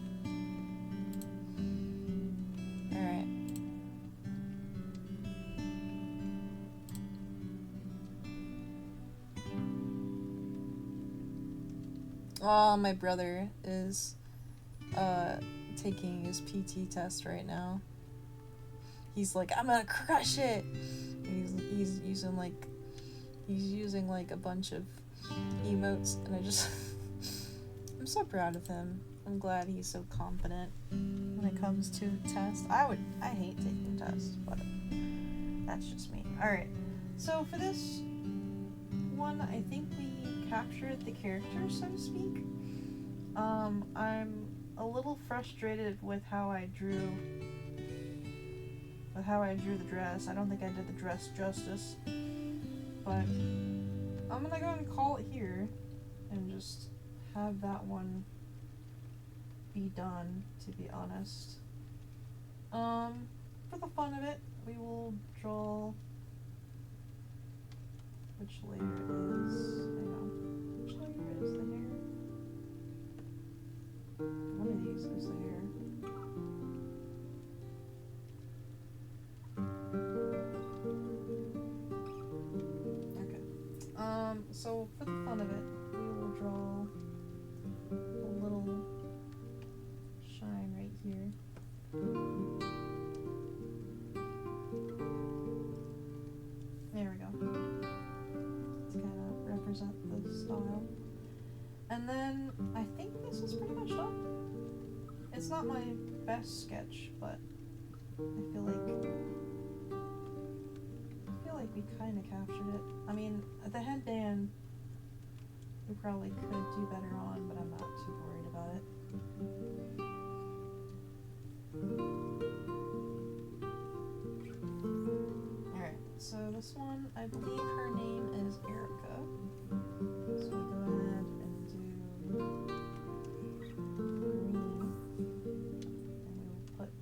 Alright. Oh, my brother is taking his PT test right now. He's like, I'm gonna crush it. He's using like a bunch of emotes, and I just I'm so proud of him. I'm glad he's so confident when it comes to tests. I hate taking tests, but that's just me. Alright, so for this one, I think we captured the character, so to speak. I'm a little frustrated with how I drew the dress. I don't think I did the dress justice, but I'm gonna go and call it here and just have that one be done, to be honest. For the fun of it, we will draw which layer it is. Hang on. Which layer is the hair? One of these is the hair. Okay. So for the fun of it, we will draw a little shine right here. There we go. To kind of represent the style. And then I think this is pretty much done. It's not my best sketch, but I feel like we kind of captured it. I mean, the headband we probably could do better on, but I'm not too worried about it. Alright, so this one, I believe her name is Erica. So we'll go ahead and do green, and we will put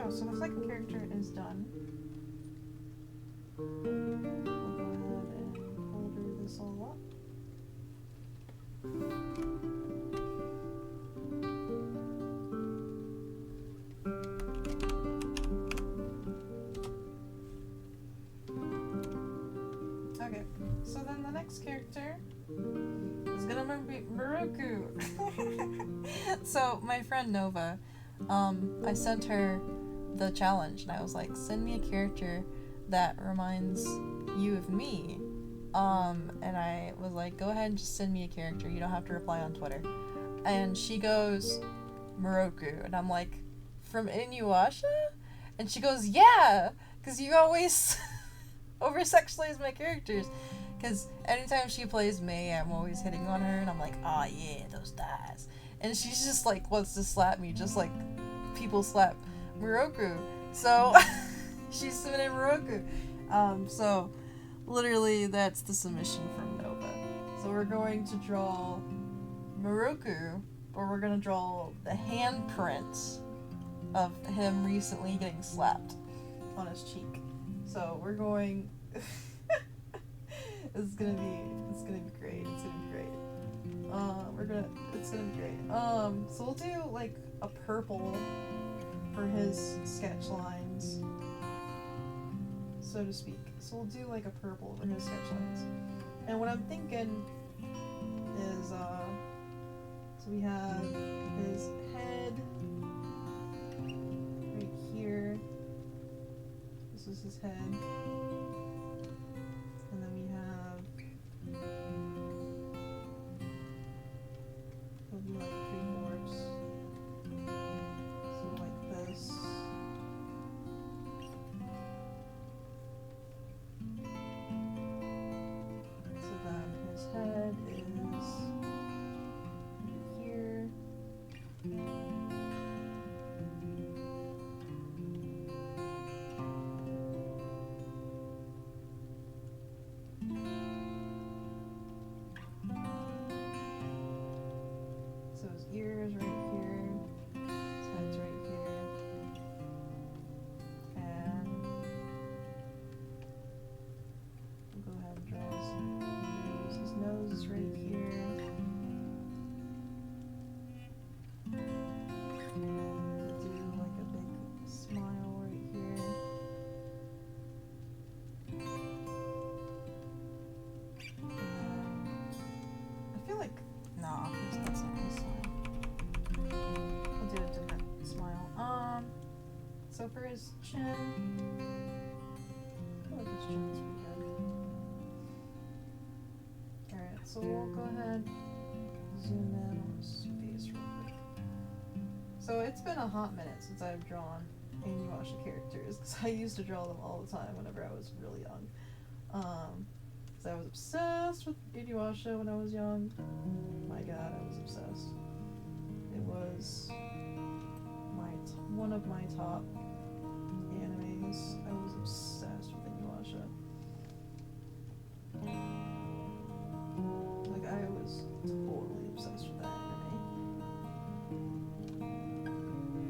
so the second character is done. We'll go ahead and folder this all up. Okay, so then the next character is gonna be Muroku. So my friend Nova, I sent her the challenge and I was like, send me a character that reminds you of me, and I was like, go ahead and just send me a character, you don't have to reply on Twitter. And she goes, Muroku, and I'm like, from Inuyasha? And she goes, yeah, because you always over sexualize my characters, because anytime she plays Mei, I'm always hitting on her and I'm like, oh yeah, those thighs, and she's just like wants to slap me just like people slap Muroku, so she submitted Muroku. So literally that's the submission from Nova. So we're going to draw Muroku, or we're going to draw the handprint of him recently getting slapped on his cheek. So we're going it's gonna be great. It's gonna be great. It's gonna be great. So we'll do like a purple for his sketch lines, so to speak. So we'll do like a purple for his sketch lines. And what I'm thinking is, so we have his head right here. This is his head. And then we have, it'll be like 3/4. So like this. So then his head is here. so for his chin, I feel like his chin's pretty good. Alright, so we'll go ahead, zoom in on his face real quick. So it's been a hot minute since I've drawn Inuyasha characters, because I used to draw them all the time whenever I was really young. So I was obsessed with Inuyasha when I was young. My god, I was obsessed. It was one of my top animes. I was obsessed with Inuyasha. Like, I was totally obsessed with that anime.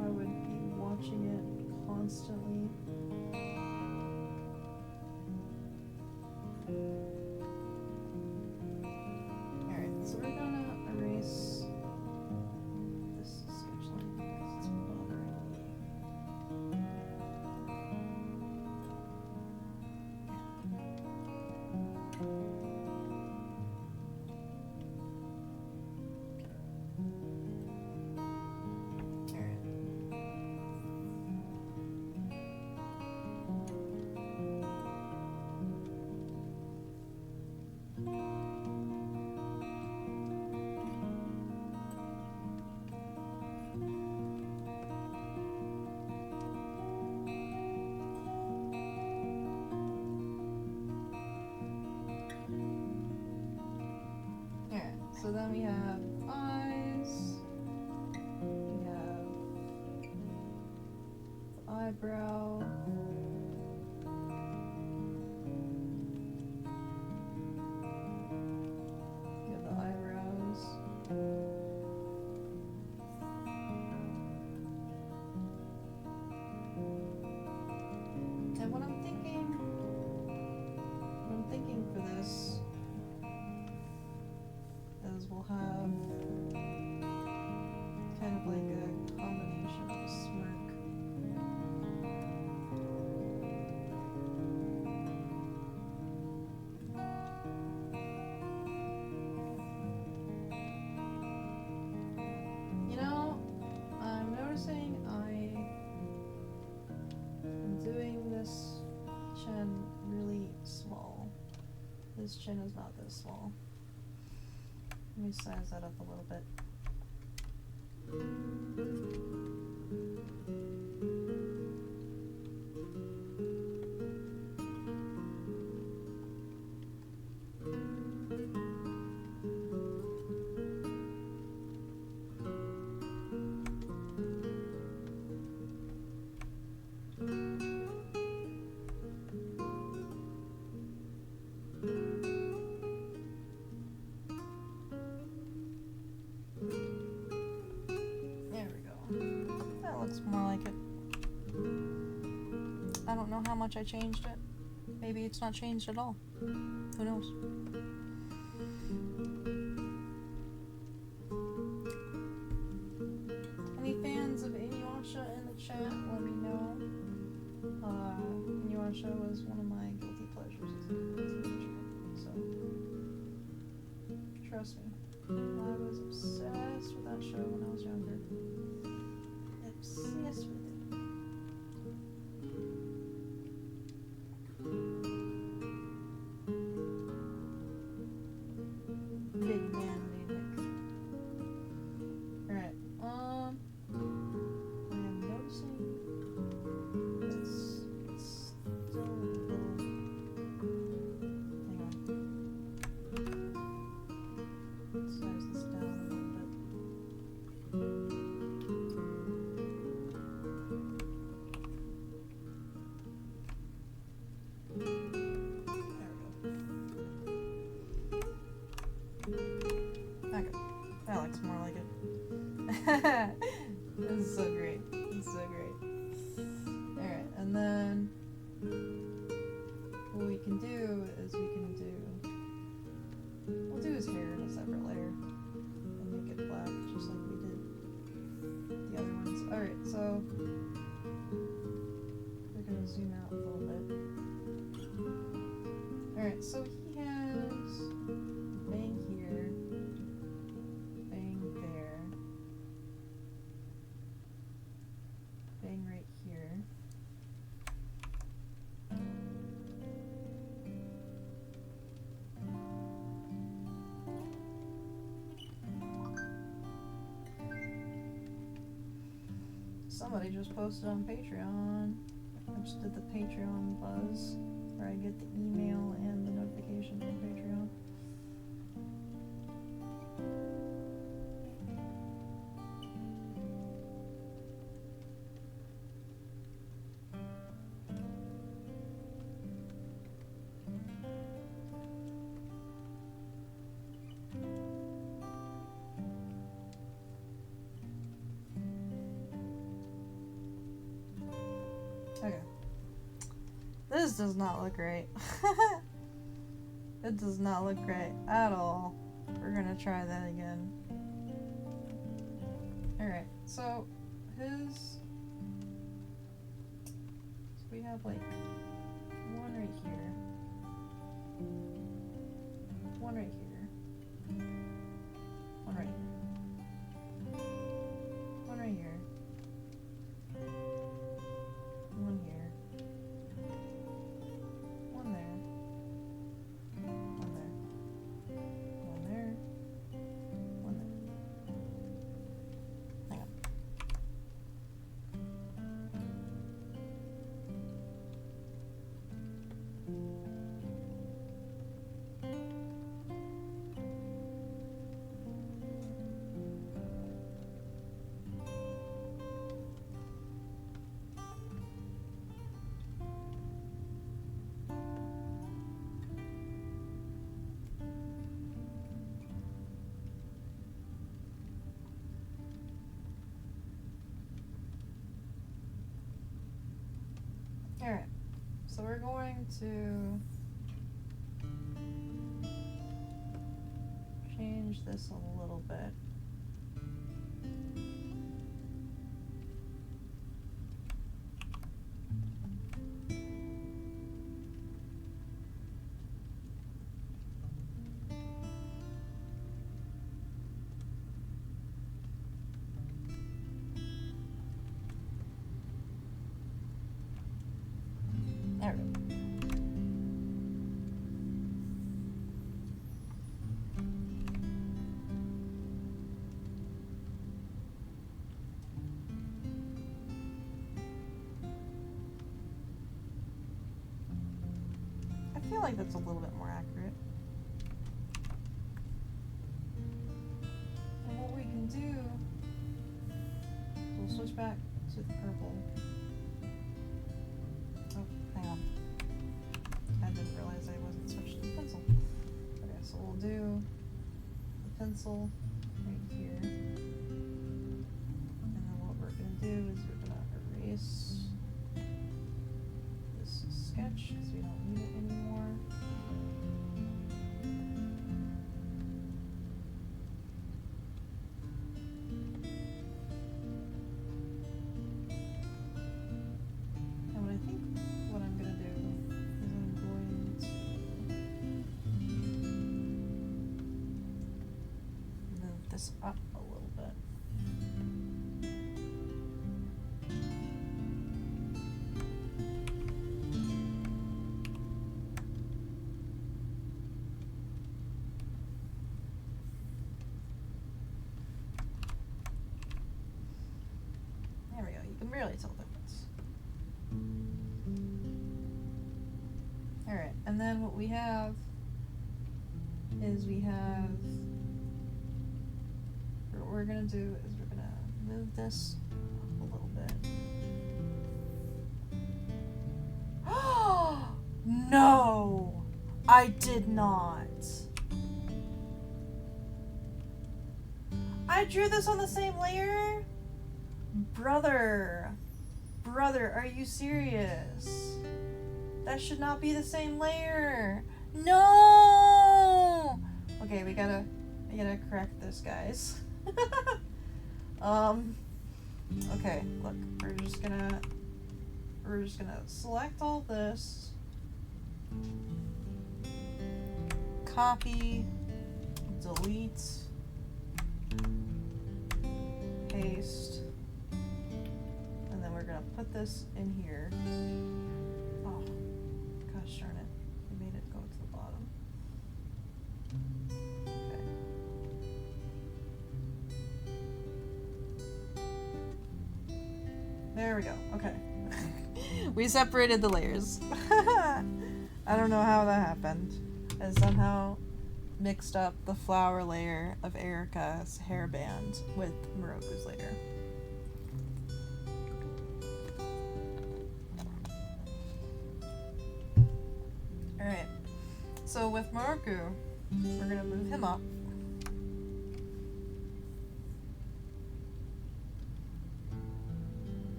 I would be watching it constantly. Alright, so we're gonna erase this sketch line because it's bothering me. So then we have eyes, we have the eyebrow, we have the eyebrows, and what I'm thinking for this is we'll have kind of like a combination of a smirk. You know, I'm noticing I am doing this chin really small. This chin is not this small. Let me size that up a little bit. More like it. I don't know how much I changed it. Maybe it's not changed at all. Who knows? Any fans of Inuyasha in the chat, let me know. Inuyasha was one of my guilty pleasures as a teenager. So, trust me. I was obsessed with that show when I was younger. Obsessed with it. Big man Nick. Alright, I am noticing it's still a little... Hang on. Size this down a little bit. That looks more like it. This is so great. This is so great. Alright, and then what we can do is we'll do his hair in a separate layer and make it black just like we did the other ones. Alright, so we're gonna zoom out a little bit. Alright, so he has bang here. Bang right here. Somebody just posted on Patreon. I just did the Patreon buzz, where I get the email and the notification from Patreon. Okay. This does not look great. It does not look great at all. We're gonna try that again. Alright, so we have like one right here. One right here. One right here. One right here. One here. One there. One there. One there. One there. Hang on. Alright, so we're going to change this a little bit. There we go. I feel like that's a little bit more accurate. And what we can do, we'll switch back to the purple. Oh, hang on. I didn't realize I wasn't switching to the pencil. Okay, so we'll do the pencil right here. And then what we're going to do is we're going to erase this sketch because we don't need it anymore. And what I think what I'm going to do is I'm going to move this up a little bit. There we go. You can barely tell the difference. Alright, and then what we have is what we're going to do is we're going to move this up a little bit. No! I did not. I drew this on the same layer? Brother, are you serious? That should not be the same layer. No! Okay, I gotta correct this, guys. Okay, look, we're just gonna select all this, copy, delete, paste, and then we're gonna put this in here. Oh, gosh darn it, I made it go to the bottom. Okay. There we go. Okay. We separated the layers. I don't know how that happened. I somehow mixed up the flower layer of Erica's hairband with Moroku's layer. Alright. So with Moroku, we're gonna move him up.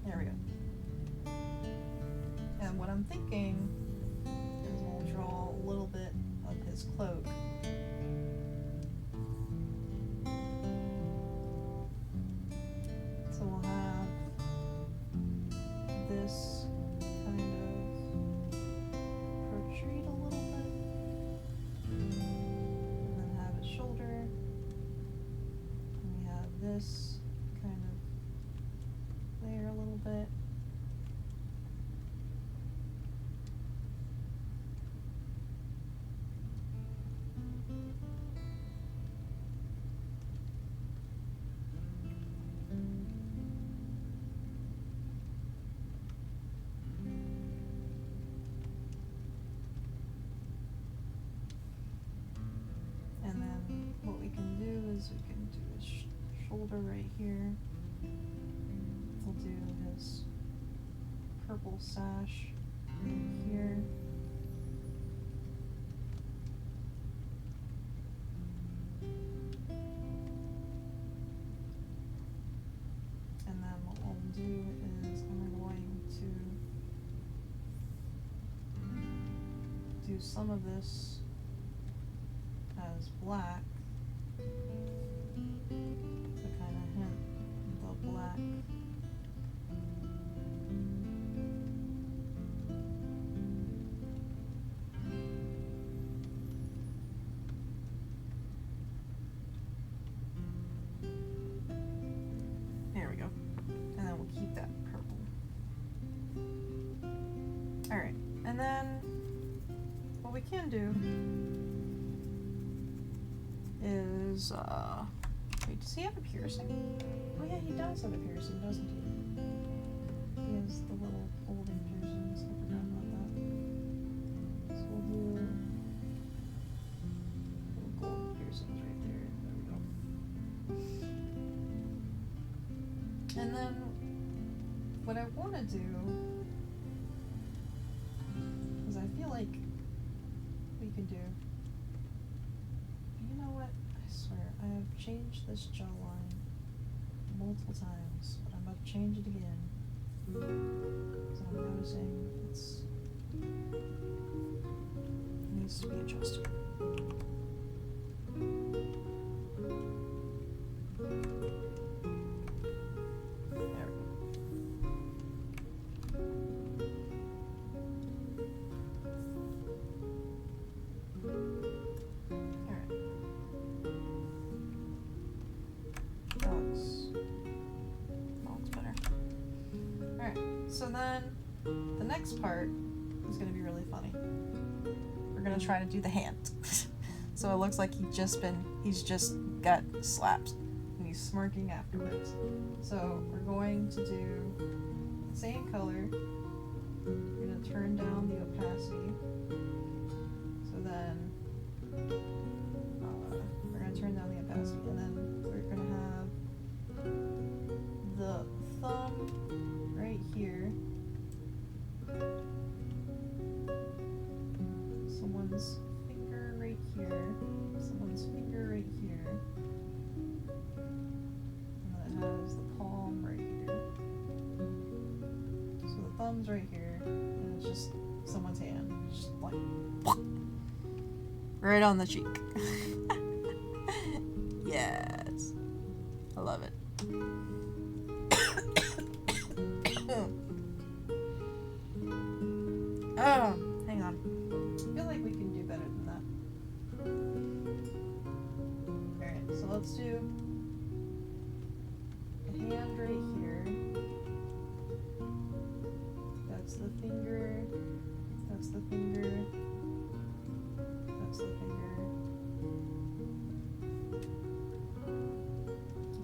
There we go. And what I'm thinking is we'll draw a little bit of his cloak. So we'll have this kind of protrude a little bit, and then have his shoulder, and we have this kind of layer a little bit. And then what we can do is we can do his shoulder right here. We'll do his purple sash right here. And then what we'll do is I'm going to do some of this as black to kind of hint the black. There we go. And then we'll keep that purple. Alright, and then what we can do is, wait, does he have a piercing? Oh yeah, he does have a piercing, doesn't he? He has the little golden piercings, I forgot about that. So we'll do little golden piercings right there, there we go. And then, what I want to do, is I feel like we could do, you know what, I swear, I have changed this jawline multiple times, but I'm about to change it again. So I'm noticing it needs to be adjusted. There we go. Alright. That looks better. Alright, so then the next part is going to be really funny. We're going to try to do the hand. So it looks like he's just got slapped and he's smirking afterwards. So we're going to do the same color. We're going to turn down the opacity. So then we're going to turn down the opacity, and then we're going to have the thumb right here. Someone's finger right here. Someone's finger right here. And then it has the palm right here. So the thumb's right here, and it's just someone's hand. Just like right on the cheek. Yes. I love it. Oh, hang on. I feel like we can do better than that. Alright, so let's do the hand right here. That's the finger. That's the finger. That's the finger.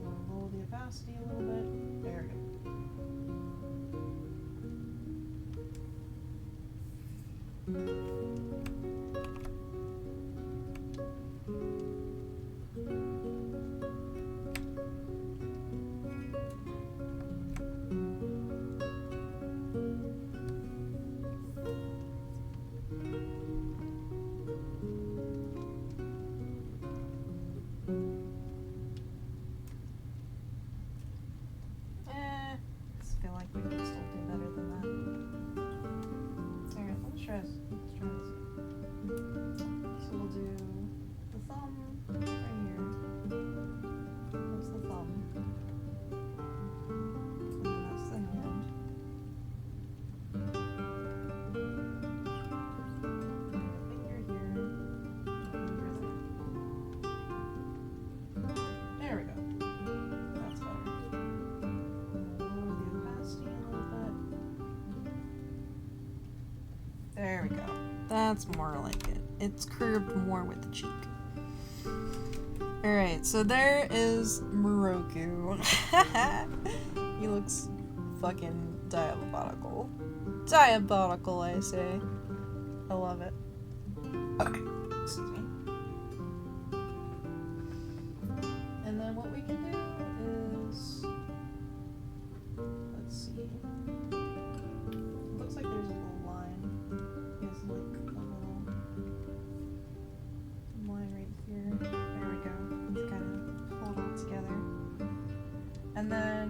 We'll roll the opacity a little bit. There There we go. That's more like it. It's curved more with the cheek. Alright, so there is Moroku. He looks fucking diabolical. Diabolical, I say. I love it. Excuse me. And then what we can do is... Let's see. Looks like there's a little line. There's like a little line right here. There we go. It's kind of pulled all together. And then...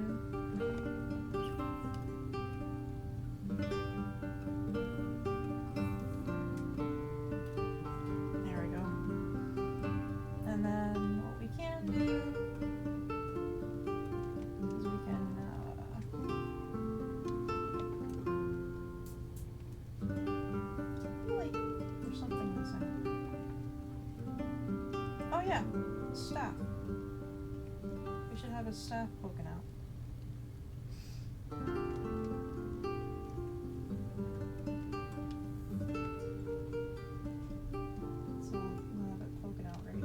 There we go. And then what we can do is we can like, there's something missing. Oh yeah, staff. We should have a staff poking out. So we'll have it poking out right here.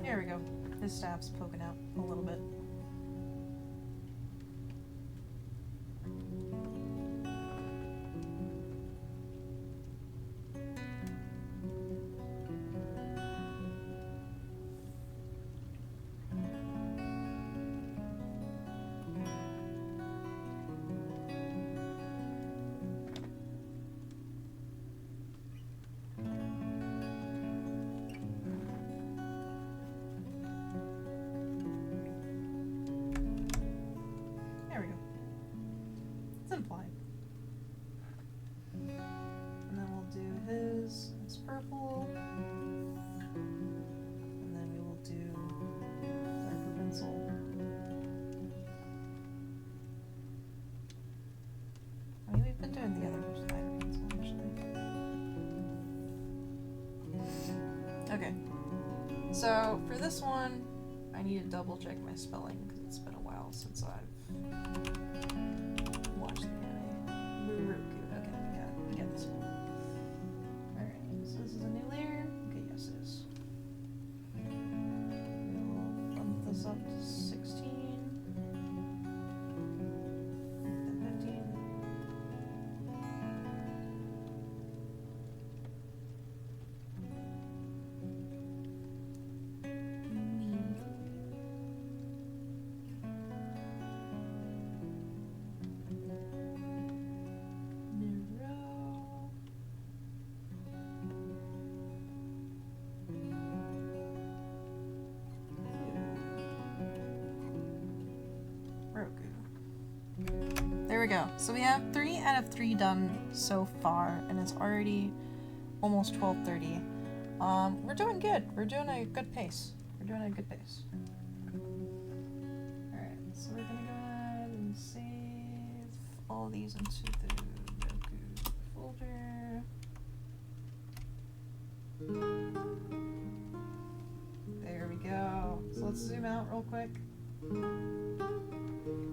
There we go. His staff's poking out a little bit. There we go. It's implied. And then we'll do his. It's purple. And then we will do darker pencil. I mean, we've been doing the other lighter pencil actually. Okay. So for this one, I need to double check my spelling because it's been a while since I've watched the anime. Muroku. Okay, we got this one. Alright, so this is a new layer. Okay, yes it is. We'll bump this up to 16. Then 15. There we go. So we have 3 out of 3 done so far, and it's already almost 12:30. We're doing good. We're doing a good pace. Alright, so we're gonna go ahead and save all these into the Roku folder. There we go. So let's zoom out real quick.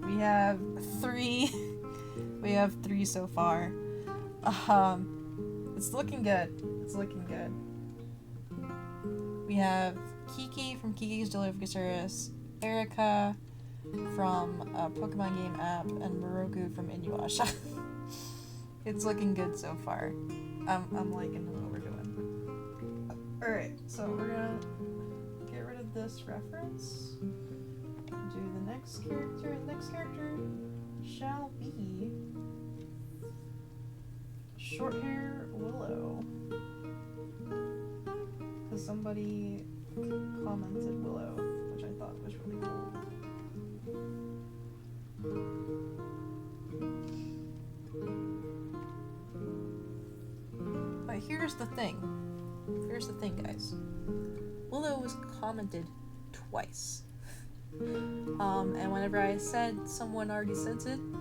We have 3. We have 3 so far. It's looking good. We have Kiki from Kiki's Delivery Service, Erica from Pokemon Game App, and Moroku from Inuyasha. It's looking good so far. I'm liking what we're doing. Alright, so we're gonna get rid of this reference. Do the next character. The next character shall be short hair Willow. Because somebody commented Willow, which I thought thought was really cool. But here's the thing. Here's the thing, guys. Willow was commented twice. And whenever I said someone already sent in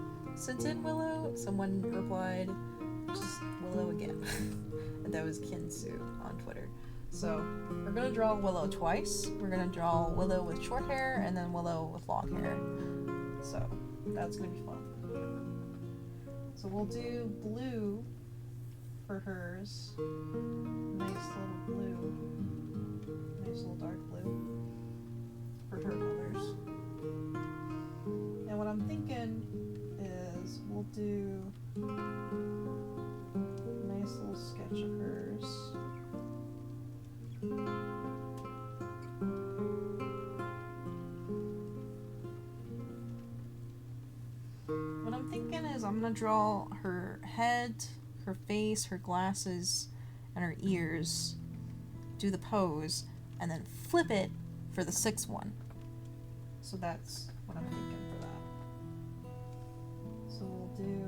Willow, someone replied, just Willow again. And that was Kinsu on Twitter. So we're gonna draw Willow twice. We're gonna draw Willow with short hair and then Willow with long hair. So that's gonna be fun. So we'll do blue for hers. Nice little blue. Nice little dark blue for her colors. And what I'm thinking is we'll do a nice little sketch of hers. What I'm thinking is I'm gonna draw her head, her face, her glasses, and her ears, do the pose, and then flip it for the sixth one. So that's what I'm thinking for that. So we'll do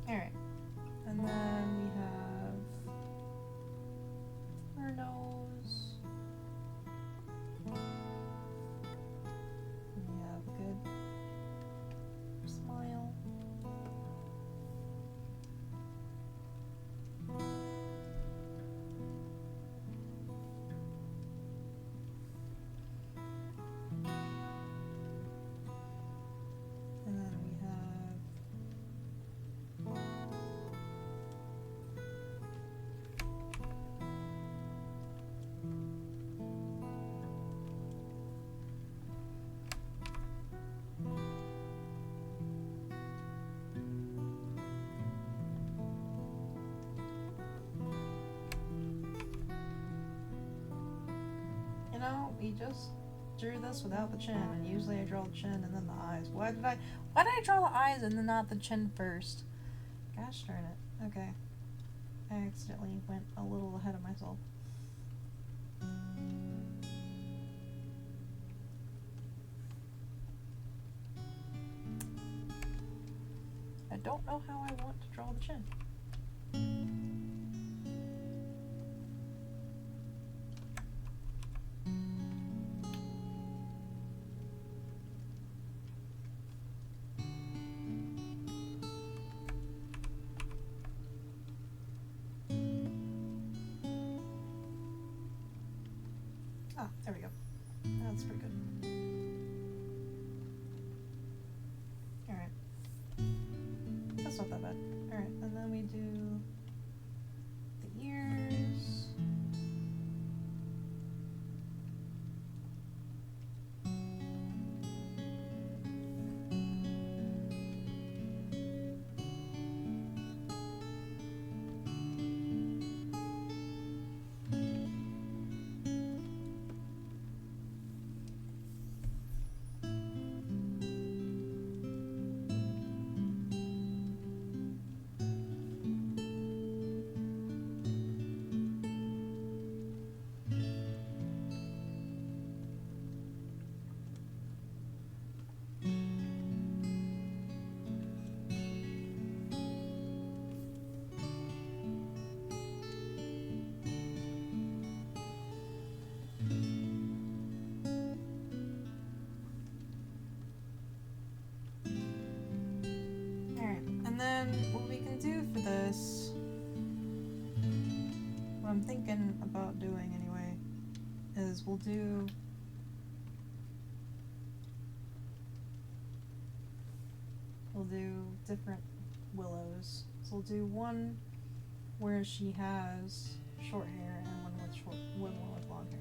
alright. And then we have her nose. We have good smile. And then we have we just drew this without the chin, and usually I draw the chin and then the eyes. Why did I draw the eyes and then not the chin first? Gosh darn it. Okay. I accidentally went a little ahead of myself. I don't know how I want to draw the chin. Ah, there we go. That's pretty good. Alright. That's not that bad. Alright, and then we do the ears. do for this, what I'm thinking about doing anyway, is we'll do different willows. So we'll do one where she has short hair and one with long hair.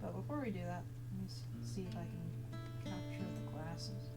But before we do that, let me see if I can capture the glasses.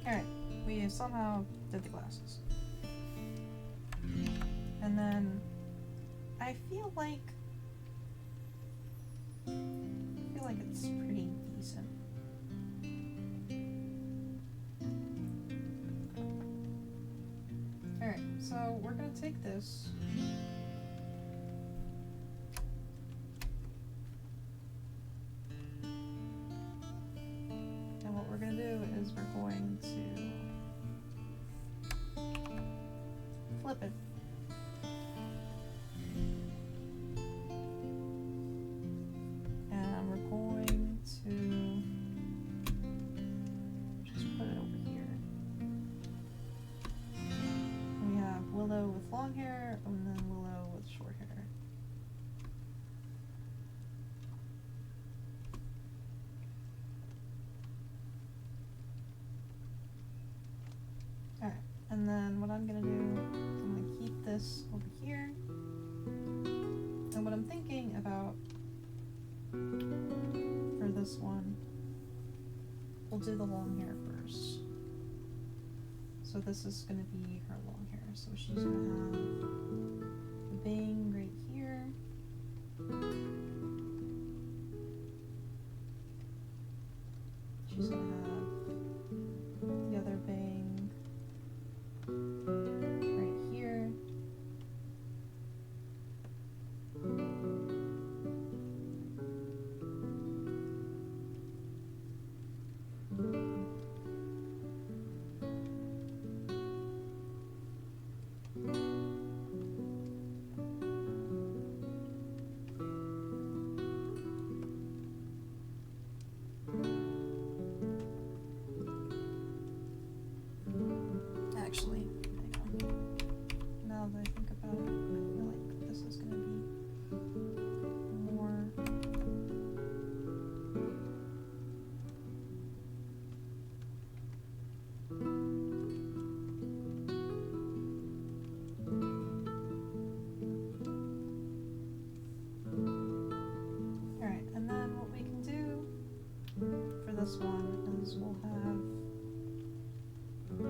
Alright, we somehow did the glasses. And then I feel like it's pretty decent. Alright, so we're gonna take this. And what we're gonna do is we're going to flip it. And we're going to just put it over here. We have Willow with long hair and then Willow with short hair. Alright, and then what I'm gonna do is I'm gonna keep this over here. And what I'm thinking about for this one, we'll do the long hair first. So this is gonna be her long hair. So she's gonna have a bang right here. She's gonna have the other bang right here. Actually, hang on. Now that I think about it, I feel like this is gonna be more. Alright, and then what we can do for this one is we'll have it be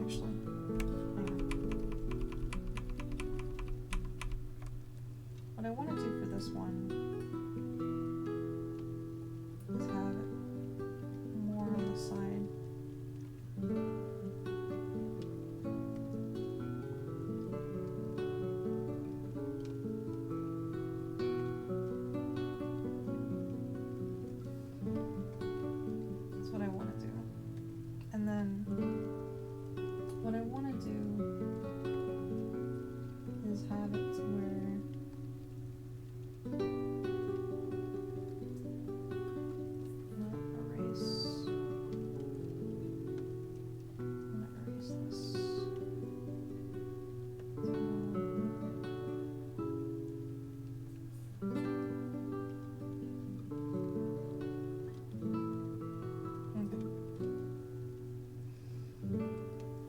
actually, hang on. What I want to do for this one is have it more on the side. That's what I want to do. And then what I want to do is have it to where not erase. I'm gonna erase this. Okay.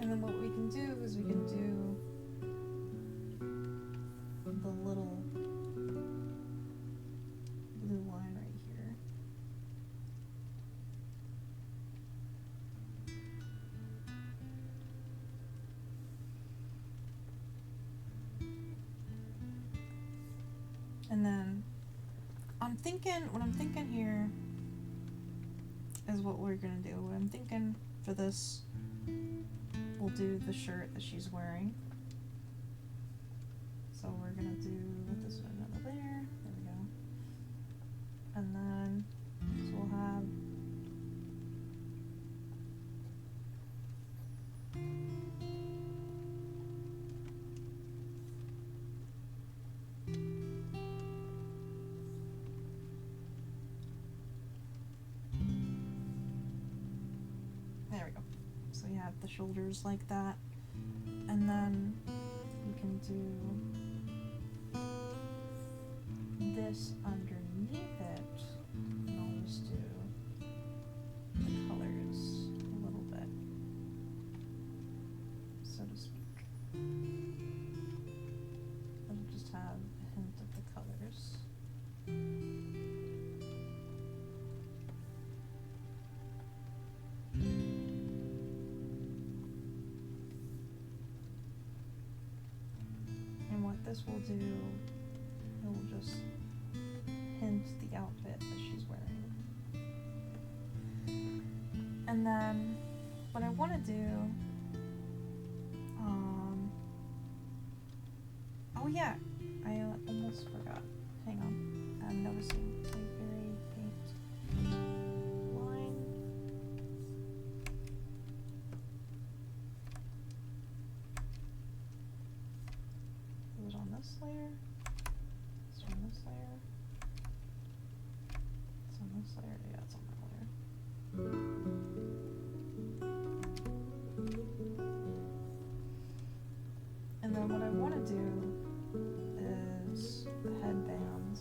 And then what we can do I'm thinking, what I'm thinking here is what we're gonna do. What I'm thinking for this, we'll do the shirt that she's wearing. So we're gonna do this one over there. There we go. And then so we'll have there we go. So you have the shoulders like that. And then you can do this underneath it. And I'll just do the colors a little bit, so to speak. It'll just have a hint of the colors. And what this will do, it will just hint the outfit that she's wearing. And then what I want to do, oh yeah, I almost forgot. Hang on, I'm noticing a very faint line. Is it on this layer? Is it on this layer? It's on this layer? Yeah, it's on that layer. And then what I want to do is the headbands.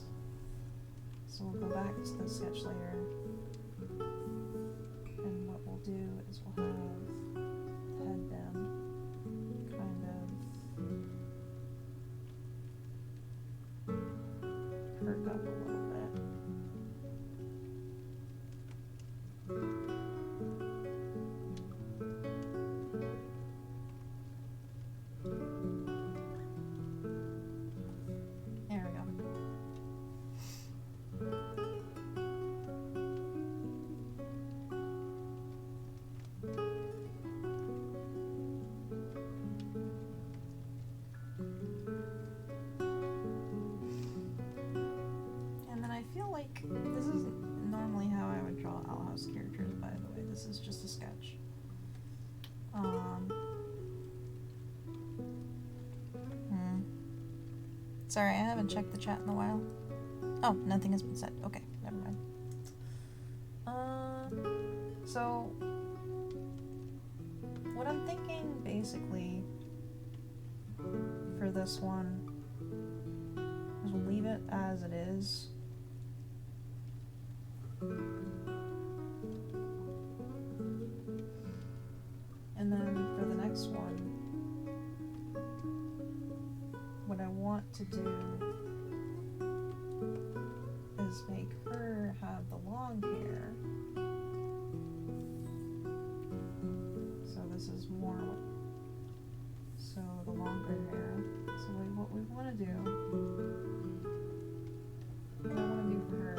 So we'll go back to the sketch layer. And what we'll do is we'll have the headband kind of perk up a little bit. There we go. And then I feel like this isn't normally how I would draw Owl House characters, by the way. This is just a sketch. Sorry, I haven't checked the chat in a while. Oh, nothing has been said. Okay, never mind. So what I'm thinking basically for this one is we'll leave it as it is. And then for the next one, what I want to do is make her have the long hair. So this is more, so the longer hair. So what we want to do, what I want to do for her,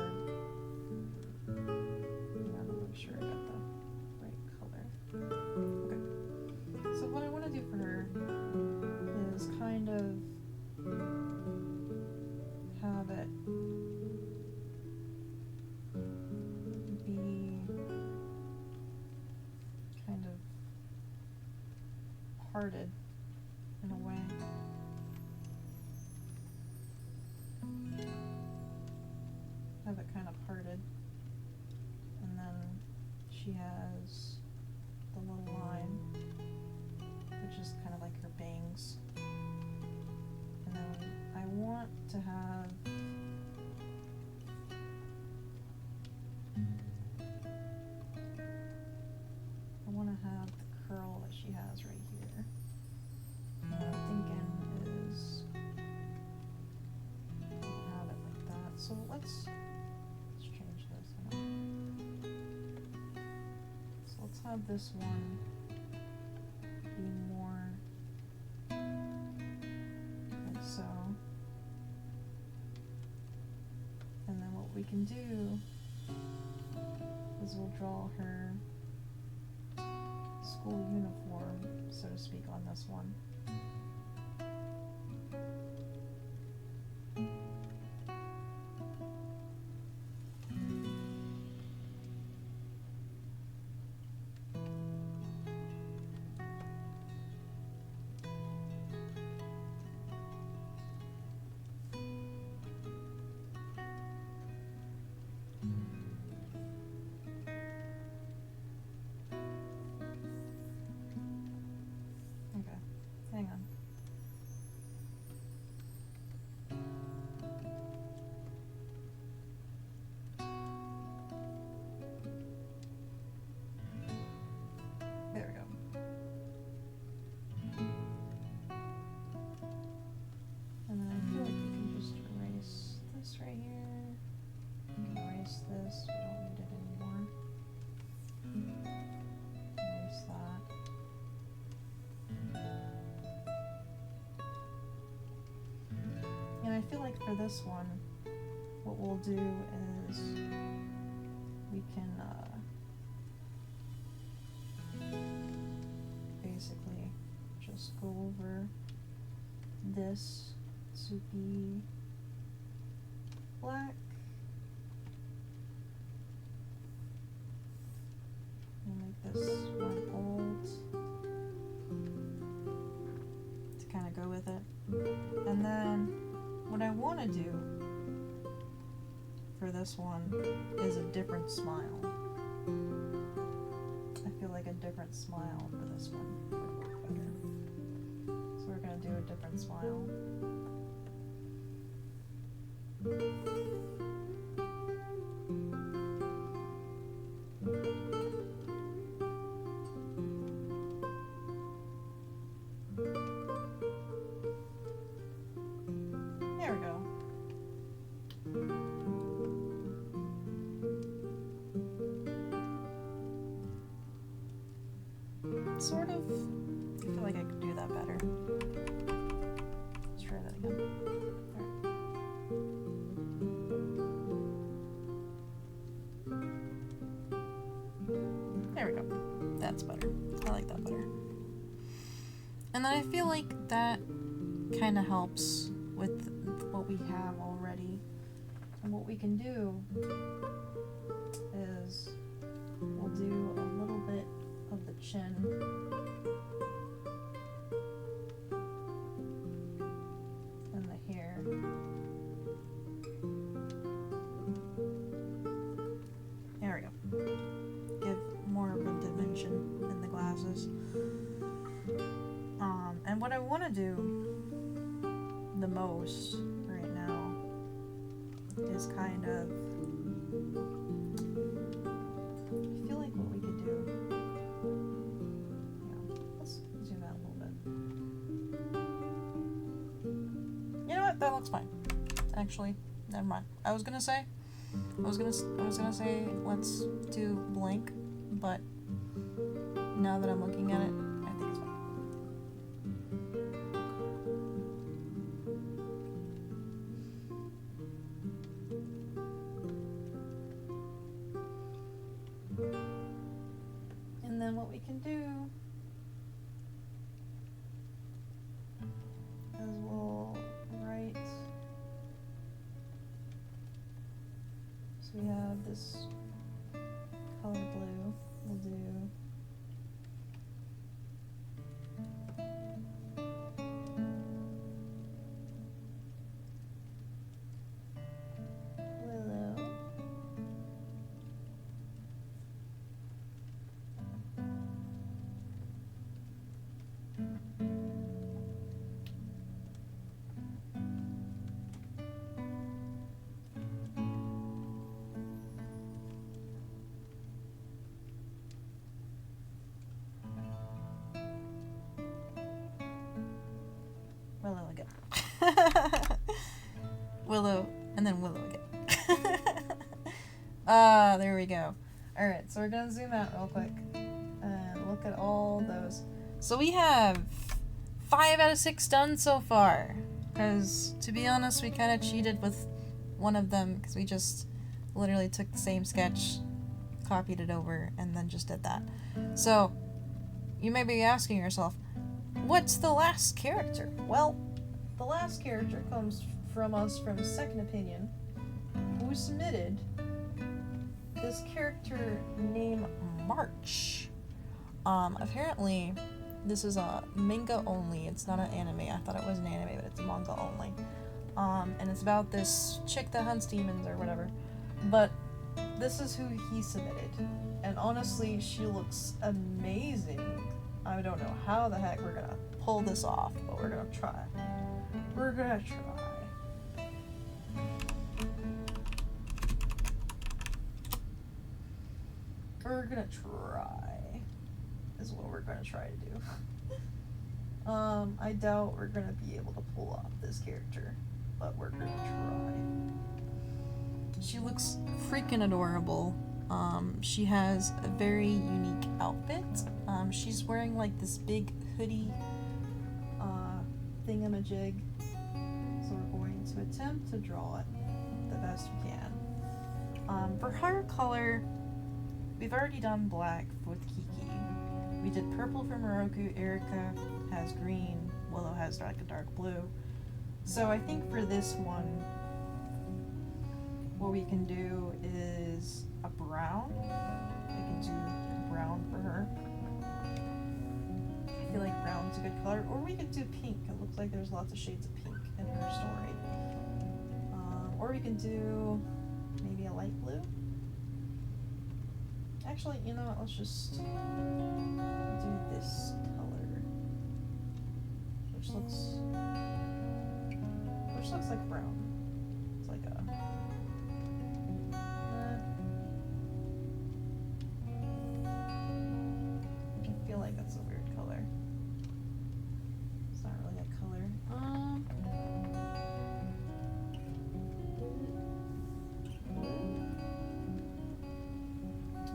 hang on, I'm sure I got the right color. Okay. So what I want to do for her is kind of have it be kind of parted in a way. Have it kind of parted, and then she has the little line, which is kind of like her bangs. And then I want to have the curl that she has right here. And what I'm thinking is have it like that. So let's change this. So let's have this one be more like so. And then what we we can do is we'll draw her school uniform, so to speak, on this one. Hang on. There we go. And then I feel like we can just erase this right here. We can erase this. We don't need it anymore. Erase that. And I feel like for this one, what we'll do is we can basically just go over this to be black. And make this one old to kind of go with it. And then what I want to do for this one is a different smile. I feel like a different smile for this one would work better. So we're going to do a different smile. There we go. Sort of. I feel like I could do that better. Let's try that again. There we go. That's better. I like that better. And then I feel like that kind of helps with what we have already. And what we can do is we'll do a little bit of the chin. And the hair. There we go. Give more of a dimension in the glasses. And what I want to do the most right now is kind of, I feel like what we could do, let's zoom out a little bit. You know what, that looks fine. Actually, never mind. I was gonna say let's do blank, but now that I'm looking at it, I think it's fine. And then what we can do is we'll write, so we have this color blue, we'll do willow. Willow again. Willow, and then willow again. There we go. Alright, so we're gonna zoom out real quick and look at all those. So we have 5 out of 6 done so far. Because, to be honest, we kind of cheated with one of them because we just literally took the same sketch, copied it over, and then just did that. So, you may be asking yourself, what's the last character? Well, the last character comes from us from Second Opinion, who submitted this character named March. Apparently, this is a manga only. It's not an anime. I thought it was an anime, but it's a manga only. And it's about this chick that hunts demons or whatever. But this is who he submitted. And honestly, she looks amazing. I don't know how the heck we're gonna pull this off, but we're gonna try. We're gonna try. We're gonna try. Is what we're gonna try to do. I doubt we're gonna be able to pull off this character, but we're gonna try. She looks freaking adorable. She has a very unique outfit. She's wearing like this big hoodie thingamajig. So we're going to attempt to draw it the best we can. For hair color, we've already done black with Kiki. We did purple for Moroku, Erika has green, Willow has like a dark blue. So I think for this one, what we can do is a brown. We can do brown for her. I feel like brown's a good color. Or we could do pink. It looks like there's lots of shades of pink in her story. Or we can do maybe a light blue. Actually, you know what? Let's just do this color, which looks like brown. It's like a I feel like that's a weird color. It's not really a color.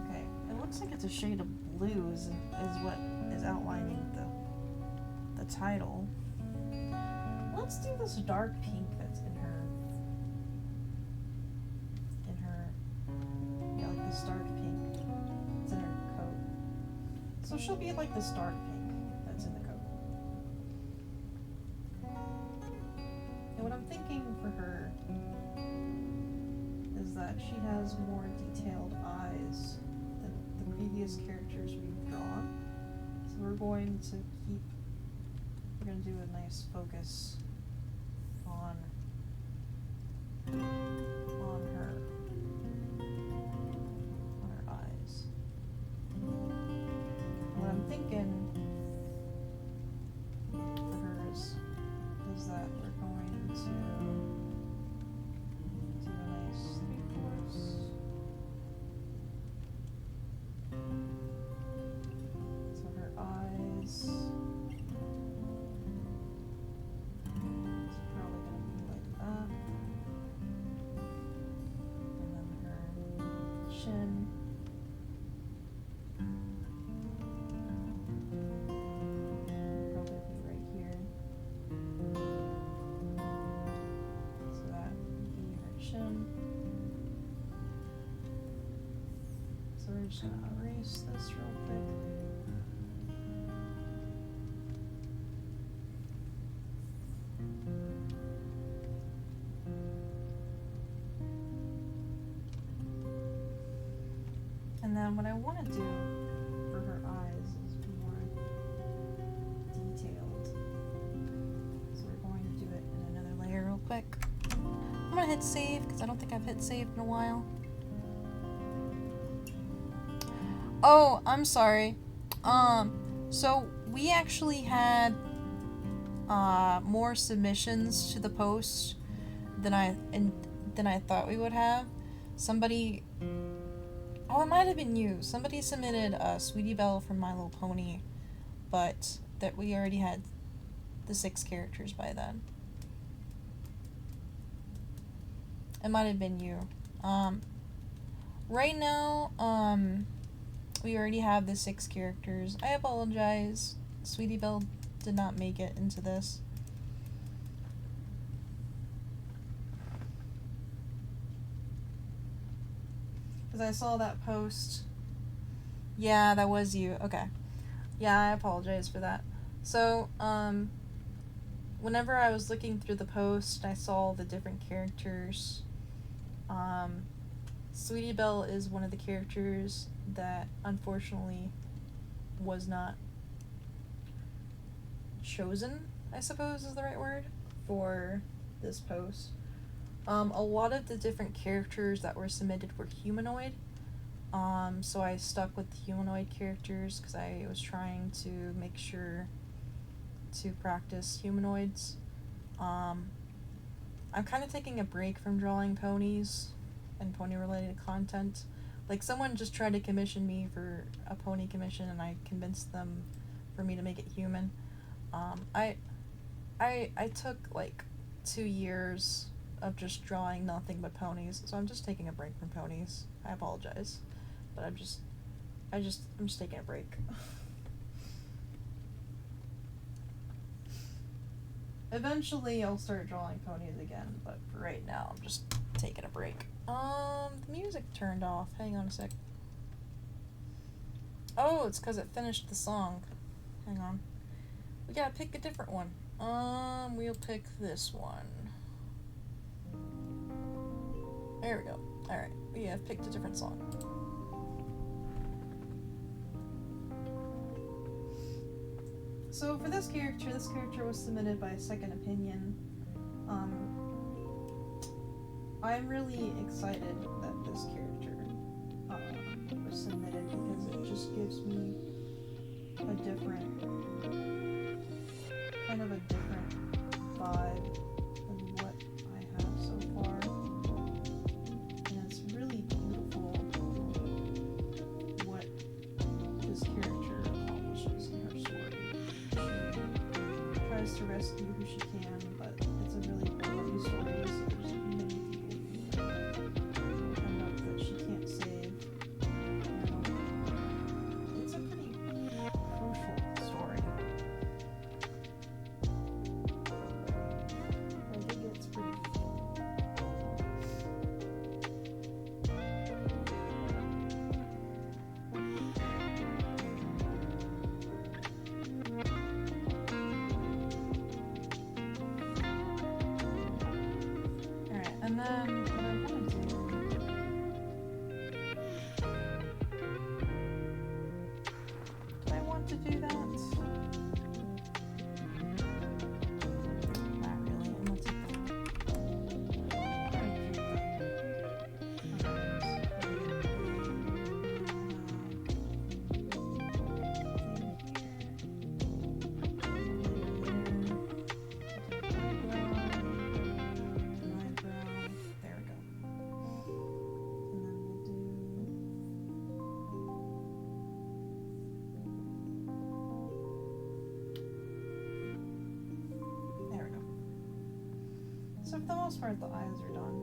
Okay, it looks like it's a shade of blue is what is outlining the title. Let's do this dark pink that's in her, yeah, like this dark pink. It's in her coat. So she'll be like this dark pink that's in the coat. And what I'm thinking for her is that she has more detailed eyes than the previous characters we've drawn. So we're going to do a nice focus on her eyes. What I'm thinking for hers is that we're going to do a nice three-fourths. So her eyes. Chin. Probably be right here. So that would be her chin. So we're just gonna erase this real quick. And then what I want to do for her eyes is be more detailed. So we're going to do it in another layer real quick. I'm going to hit save because I don't think I've hit save in a while. Oh, I'm sorry. So we actually had more submissions to the post than I thought we would have. Oh, it might have been you. Somebody submitted Sweetie Belle from My Little Pony, but that we already had the 6 characters by then. It might have been you. Right now, we already have the 6 characters. I apologize. Sweetie Belle did not make it into this. Because I saw that post. Yeah, that was you. Okay. Yeah, I apologize for that. So, whenever I was looking through the post, I saw the different characters. Sweetie Belle is one of the characters that unfortunately was not chosen, I suppose is the right word, for this post. A lot of the different characters that were submitted were humanoid. So I stuck with the humanoid characters because I was trying to make sure to practice humanoids. I'm kind of taking a break from drawing ponies and pony related content. Like, someone just tried to commission me for a pony commission and I convinced them for me to make it human. I took like 2 years of just drawing nothing but ponies, so I'm just taking a break from ponies. I apologize, but I'm just taking a break. Eventually I'll start drawing ponies again, but for right now I'm just taking a break. The music turned off. Hang on a sec. Oh, it's because it finished the song. Hang on. We gotta pick a different one. We'll pick this one. There we go. Alright, we have picked a different song. So for this character was submitted by Second Opinion. I'm really excited that this character was submitted because it just gives me a different vibe than what I have so far. And it's really beautiful what this character accomplishes in her story. She tries to rescue who she can, but it's a really bloody story, so there's many people who end up that she can't save. It's a pretty crucial story. I think it's pretty Alright, and then what I want to do... Do I want to do that? Not really. I'm gonna take There we go. And then we'll do... There we go. So for the most part, the eyes are done.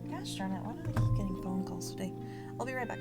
Gosh darn it, why do I keep getting phone calls today? I'll be right back.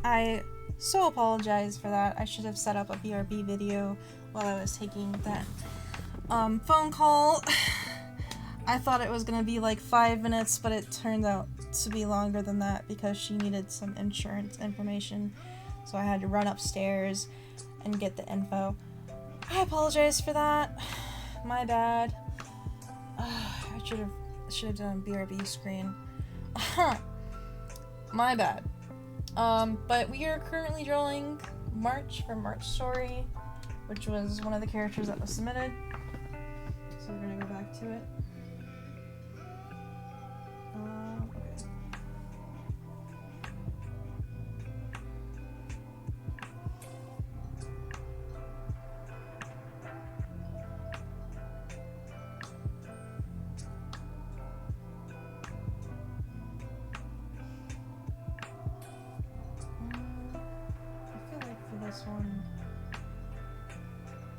I so apologize for that. I should have set up a BRB video while I was taking that phone call. I thought it was gonna be like 5 minutes, but it turned out to be longer than that because she needed some insurance information. So I had to run upstairs and get the info. I apologize for that. My bad. I should have done a BRB screen. My bad. But we are currently drawing March from March Story, which was one of the characters that was submitted. So we're gonna go back to it. Okay. I feel like for this one,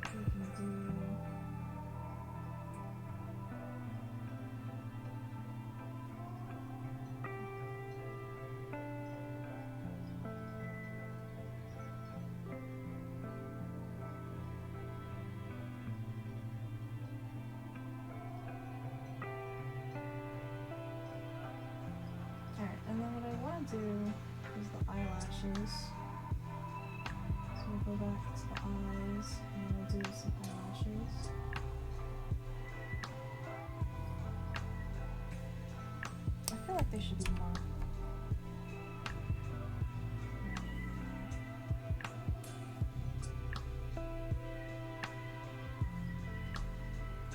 we can do... Alright, and then what I want to do is the eyelashes. So we'll go back to the eyes and we'll do some eyelashes. I feel like they should be more.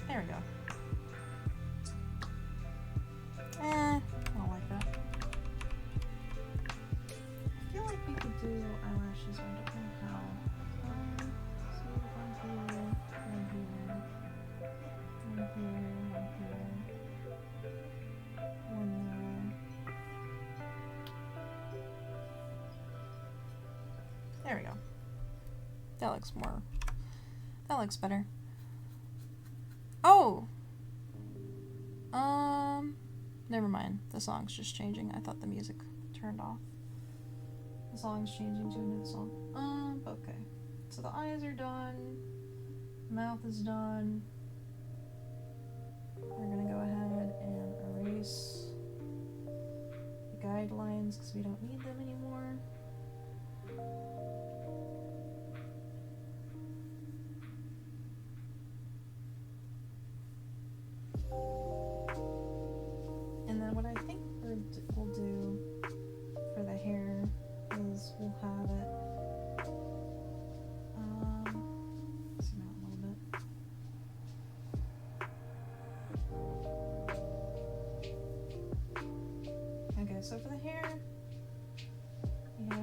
There we go. I don't like that. I feel like we could do eyelashes on different how. So one here, one here, one here, one here, one there. There we go. That looks more. That looks better. Oh! Never mind. The song's just changing. I thought the music turned off. The song's changing to a new song. Okay. So the eyes are done. Mouth is done. We're gonna go ahead and erase the guidelines because we don't need them anymore. And then what I think we'll do for the hair is we'll have it zoom out a little bit. Okay, so for the hair we have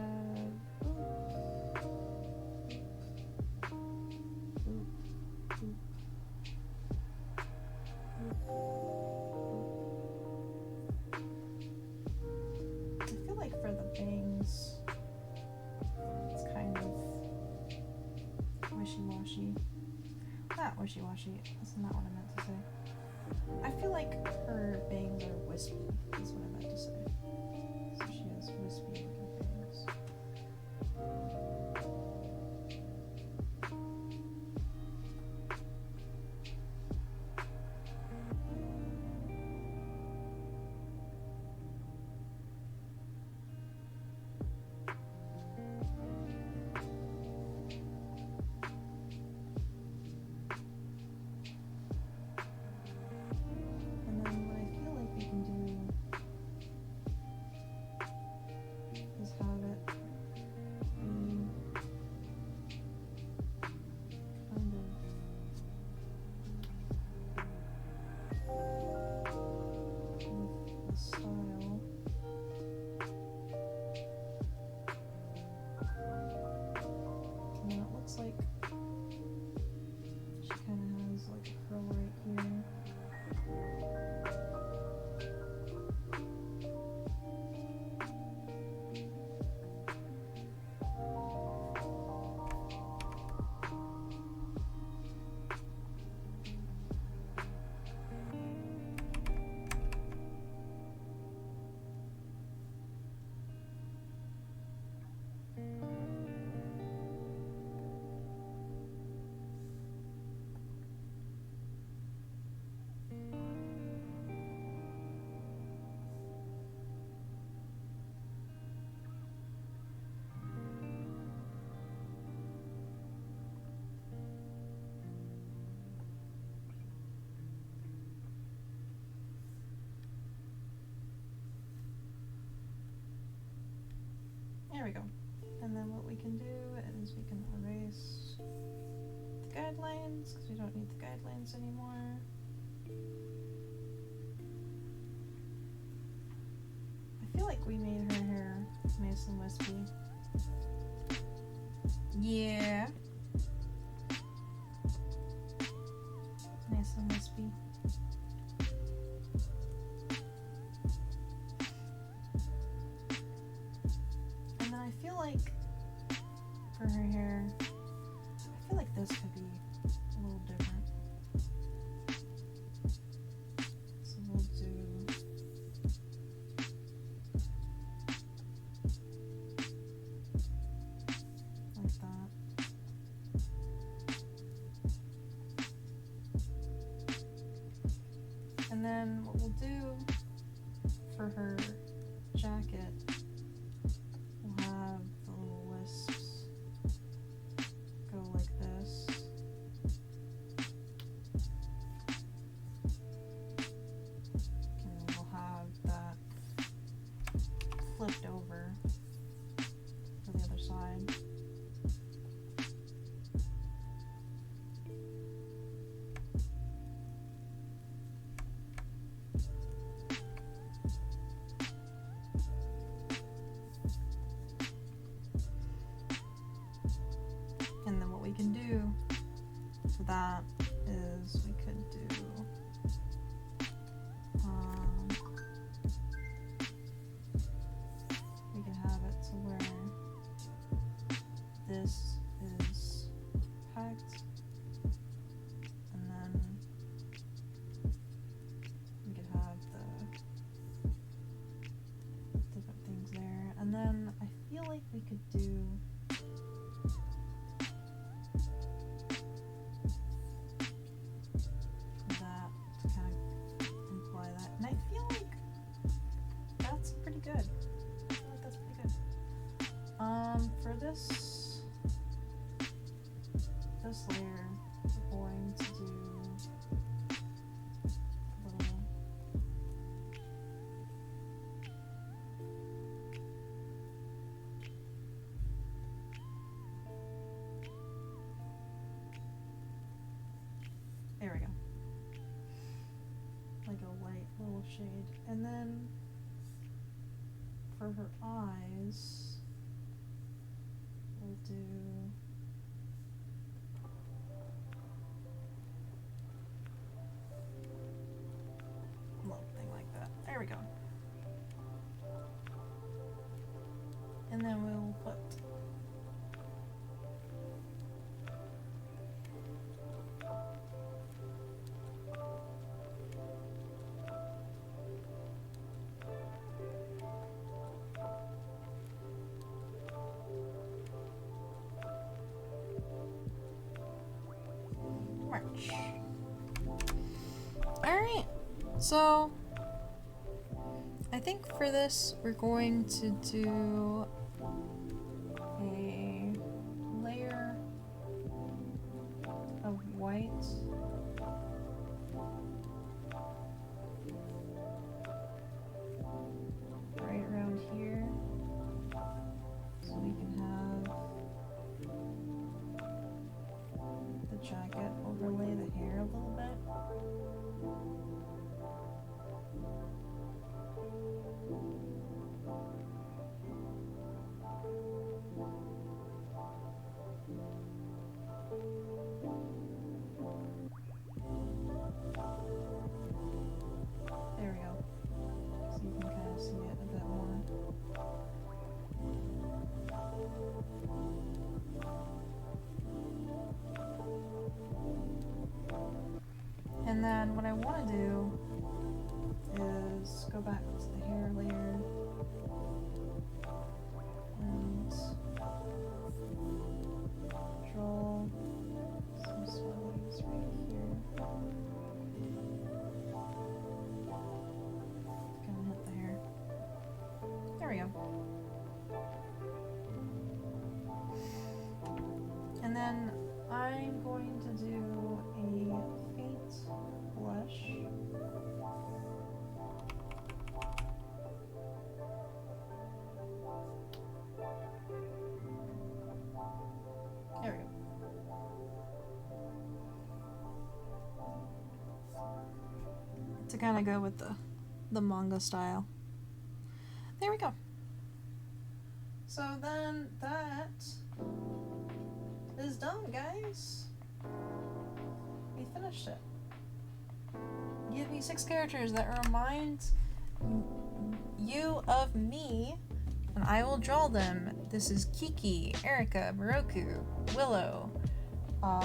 I feel like for the bangs, it's kind of wishy-washy. Not wishy-washy, that's not what I meant to say. I feel like her bangs are wispy, is what I meant to say. So she has wispy looking bangs. And then what I feel like we can do is have it be kind of with the style. And then it looks like she kind of has like a curl right here. There we go. And then what we can do is we can erase the guidelines, because we don't need the guidelines anymore. I feel like we made her hair nice and wispy. Yeah. Nice and wispy. And then I feel like for her hair, I feel like this could be a little different. So we'll do like that. And then what we'll do for her jacket, we'll have the little wisps go like this. And we'll have that flipped over for the other side. And then what we can do for that is we could do we can have it to where this is packed, and then we could have the different things there, and then I feel like we could do that to kind of imply that, and I feel like that's pretty good. I feel like that's pretty good. For this layer, we're going to do a little there we go. Like a light little shade. And then for her eyes, we'll do a little thing like that. There we go. And then we'll put March. Alright, so I think for this we're going to do a layer of white right around here, so we can have the jacket overlay the hair a little bit. There we go. So you can kind of see it a bit more. And then what I want to do is go back to the hair layer and draw some swirlies right here. Kind of hit the hair. There we go. And then I'm going to do a faint blush. kind of go with the manga style. There we go. So then that is done, guys. We finished it. Give me 6 characters that remind you of me, and I will draw them. This is Kiki, Erika, Miroku, Willow,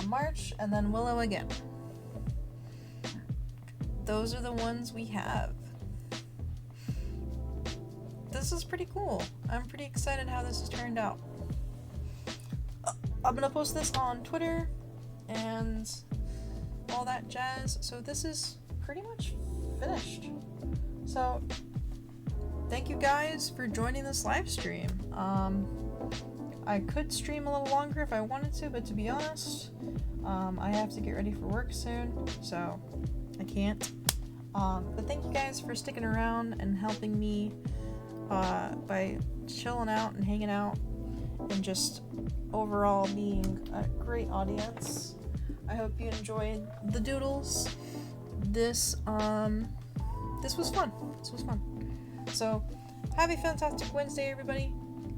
March, and then Willow again. Those are the ones we have. This is pretty cool. I'm pretty excited how this has turned out. I'm gonna post this on Twitter and all that jazz. So this is pretty much finished. So thank you guys for joining this live stream. I could stream a little longer if I wanted to, but to be honest, I have to get ready for work soon, so I can't. But thank you guys for sticking around and helping me by chilling out and hanging out and just overall being a great audience. I hope you enjoyed the doodles. This was fun. So have a fantastic Wednesday, everybody,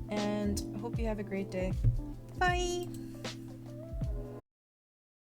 and hope you have a great day. Bye!